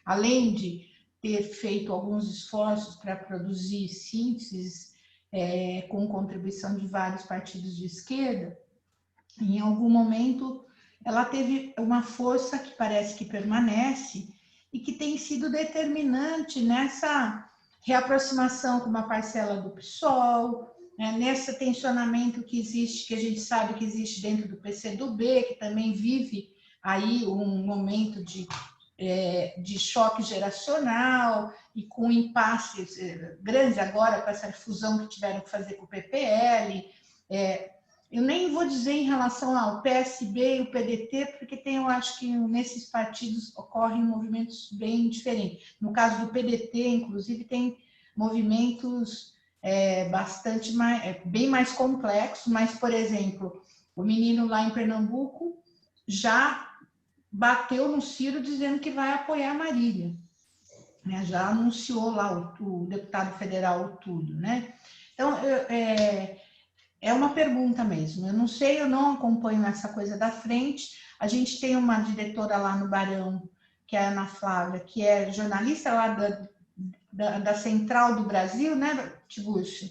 além de ter feito alguns esforços para produzir sínteses com contribuição de vários partidos de esquerda. Em algum momento, ela teve uma força que parece que permanece e que tem sido determinante nessa reaproximação com uma parcela do PSOL, nesse tensionamento que existe, que a gente sabe que existe dentro do PCdoB, que também vive aí um momento de de choque geracional e com impasses grandes agora com essa fusão que tiveram que fazer com o PPL. Eu nem vou dizer em relação ao PSB e o PDT, porque eu acho que nesses partidos ocorrem movimentos bem diferentes. No caso do PDT, inclusive, tem movimentos bem mais complexos, mas, por exemplo, o menino lá em Pernambuco já bateu no Ciro dizendo que vai apoiar a Marília, né? Já anunciou lá o deputado federal tudo, né? Então, é uma pergunta mesmo. Eu não sei, eu não acompanho essa coisa da frente. A gente tem uma diretora lá no Barão, que é a Ana Flávia, que é jornalista lá da Central do Brasil, né, Tiburcio?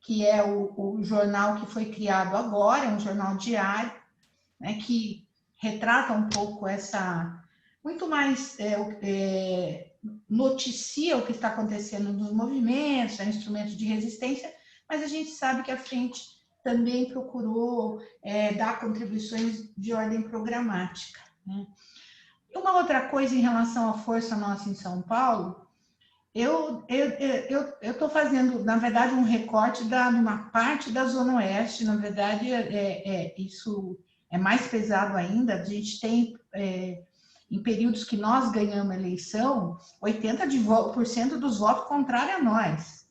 Que é o jornal que foi criado agora, é um jornal diário, né, que retrata um pouco muito mais noticia o que está acontecendo nos movimentos, instrumentos de resistência, mas a gente sabe que a frente também procurou dar contribuições de ordem programática, né? E uma outra coisa em relação à força nossa em São Paulo, eu estou fazendo, na verdade, um recorte de uma parte da Zona Oeste. Na verdade, isso é mais pesado ainda. A gente tem, em períodos que nós ganhamos a eleição, 80% dos votos contrários a nós.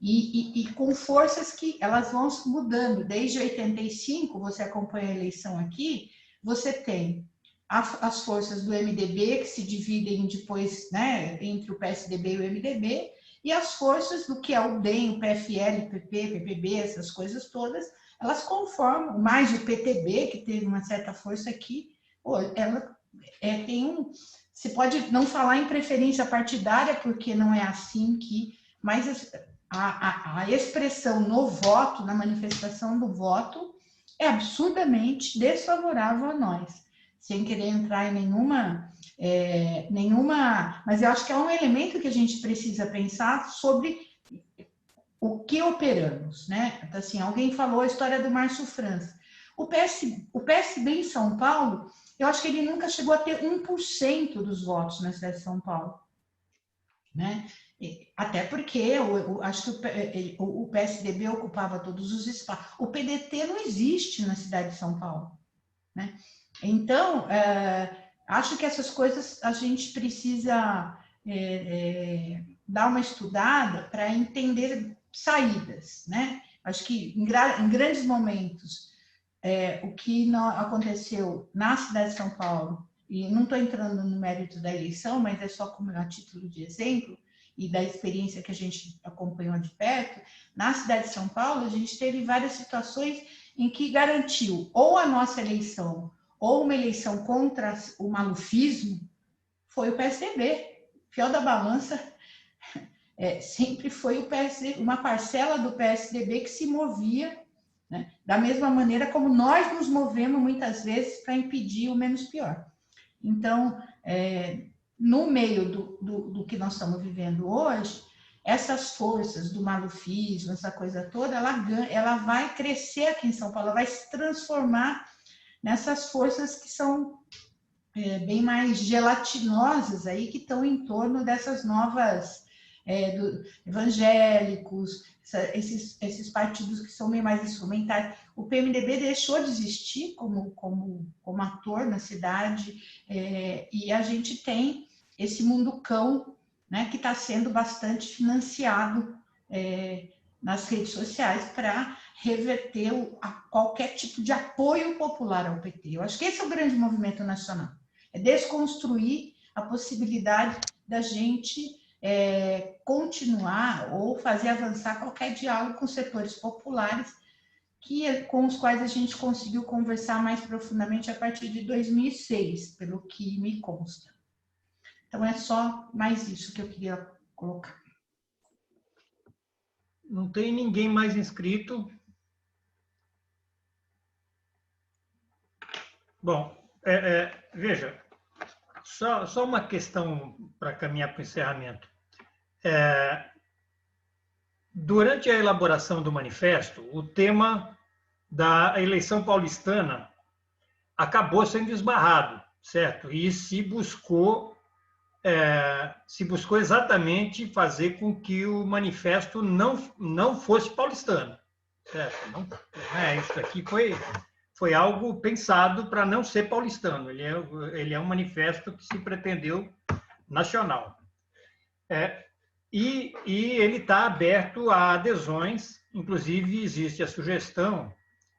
E com forças que elas vão mudando. Desde 85, você acompanha a eleição aqui, você tem as forças do MDB, que se dividem depois, né, entre o PSDB e o MDB, e as forças do que é o DEM, o PFL, PP, PPB, essas coisas todas, elas conformam, mais o PTB, que teve uma certa força aqui, ela você pode não falar em preferência partidária, porque não é assim que... Mas a expressão no voto, na manifestação do voto, é absurdamente desfavorável a nós. Sem querer entrar em nenhuma... Mas eu acho que é um elemento que a gente precisa pensar sobre o que operamos, né? Então, assim, alguém falou a história do Márcio França. O PSB em São Paulo, eu acho que ele nunca chegou a ter 1% dos votos na cidade de São Paulo, né? Até porque eu acho que o PSDB ocupava todos os espaços. O PDT não existe na cidade de São Paulo, né? Então, acho que essas coisas a gente precisa dar uma estudada para entender saídas, né? Acho que em grandes momentos, o que aconteceu na cidade de São Paulo, e não estou entrando no mérito da eleição, mas é só como a título de exemplo, e da experiência que a gente acompanhou de perto, na cidade de São Paulo, a gente teve várias situações em que garantiu ou a nossa eleição, ou uma eleição contra o malufismo, foi o PSDB. Fiel da balança, sempre foi o PSDB, uma parcela do PSDB que se movia, né, da mesma maneira como nós nos movemos muitas vezes para impedir o menos pior. Então, no meio do que nós estamos vivendo hoje, essas forças do malufismo, essa coisa toda, ela vai crescer aqui em São Paulo, ela vai se transformar nessas forças que são bem mais gelatinosas aí, que estão em torno dessas novas evangélicos, esses partidos que são meio mais instrumentais. O PMDB deixou de existir como ator na cidade, e a gente tem esse munducão, né, que está sendo bastante financiado nas redes sociais para reverter qualquer tipo de apoio popular ao PT. Eu acho que esse é o grande movimento nacional, é desconstruir a possibilidade da gente continuar ou fazer avançar qualquer diálogo com setores populares com os quais a gente conseguiu conversar mais profundamente a partir de 2006, pelo que me consta. Então, é só mais isso que eu queria colocar. Não tem ninguém mais inscrito. Bom, veja, só uma questão para caminhar para o encerramento. Durante a elaboração do manifesto, o tema da eleição paulistana acabou sendo esbarrado, certo? E se buscou se buscou exatamente fazer com que o manifesto não fosse paulistano. Certo? Não, isso aqui foi algo pensado para não ser paulistano. Ele é um manifesto que se pretendeu nacional. E ele está aberto a adesões, inclusive existe a sugestão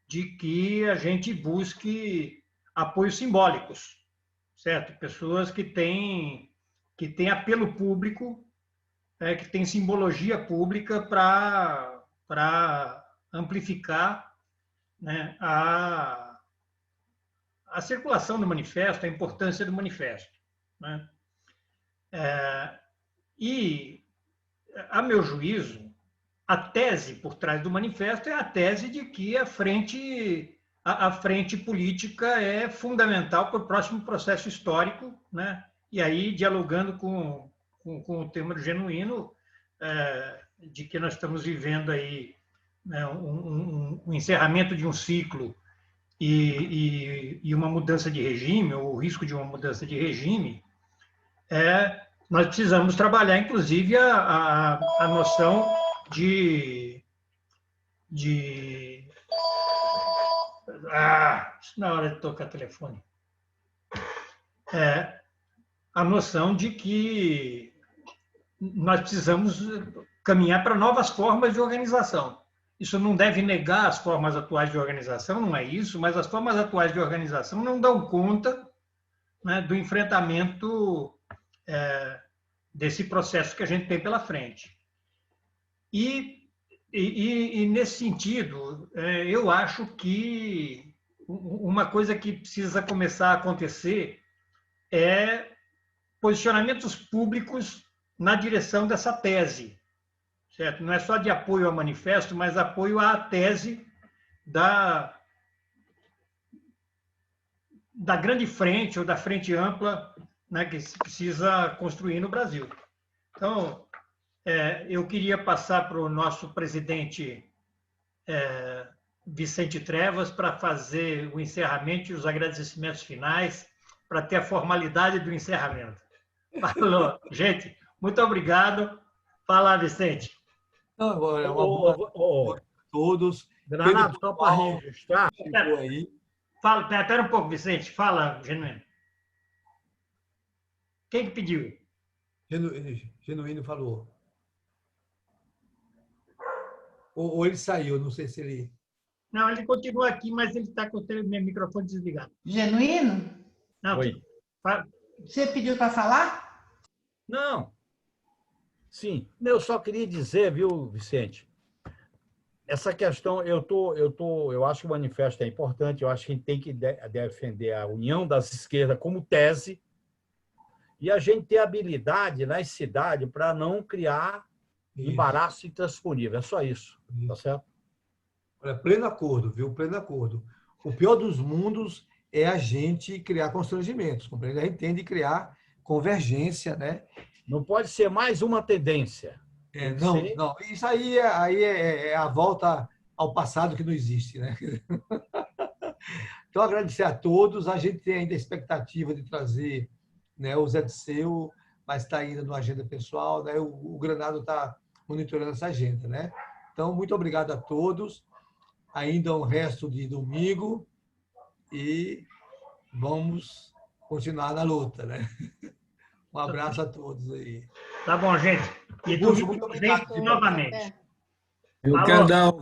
de que a gente busque apoios simbólicos, certo? Pessoas que têm apelo público, que têm simbologia pública para amplificar, né, a circulação do manifesto, a importância do manifesto, né? E, a meu juízo, a tese por trás do manifesto é a tese de que a frente política é fundamental para o próximo processo histórico, né? E aí, dialogando com o tema do Genuíno, de que nós estamos vivendo aí, né, um encerramento de um ciclo e uma mudança de regime, ou o risco de uma mudança de regime, nós precisamos trabalhar, inclusive, a noção isso na hora de tocar telefone. A noção de que nós precisamos caminhar para novas formas de organização. Isso não deve negar as formas atuais de organização, não é isso, mas as formas atuais de organização não dão conta, né, do enfrentamento desse processo que a gente tem pela frente. E nesse sentido, eu acho que uma coisa que precisa começar a acontecer é posicionamentos públicos na direção dessa tese, certo? Não é só de apoio ao manifesto, mas apoio à tese da grande frente ou da frente ampla, né, que se precisa construir no Brasil. Então, eu queria passar para o nosso presidente Vicente Trevas para fazer o encerramento e os agradecimentos finais, para ter a formalidade do encerramento. Falou. Gente, muito obrigado. Fala, Vicente. Não, uma boa noite a todos. Granado, só para registrar. Espera um pouco, Vicente. Fala, Genuíno. Quem que pediu? Genuíno falou. Ou ele saiu, não sei se ele... Não, ele continua aqui, mas ele está com o microfone desligado. Genuíno? Não. Oi. Você pediu para falar? Não. Sim. Eu só queria dizer, viu, Vicente, essa questão, eu acho que o manifesto é importante, eu acho que a gente tem que defender a união das esquerdas como tese e a gente ter habilidade nas cidades para não criar embaraço intransponível. É só isso. Tá certo? Olha, pleno acordo, viu? Pleno acordo. O pior dos mundos é a gente criar constrangimentos, compreende? A gente tem de criar convergência, né? Não pode ser mais uma tendência. Não. Isso aí é a volta ao passado que não existe, né? Então, agradecer a todos. A gente tem ainda a expectativa de trazer, né, o Zé Disseu, mas está ainda na agenda pessoal, né? O Granado está monitorando essa agenda, né? Então, muito obrigado a todos. Ainda um resto de domingo e vamos continuar na luta, né? Um abraço a todos aí. Tá bom, gente. E domingo muito obrigado novamente. Eu quero dar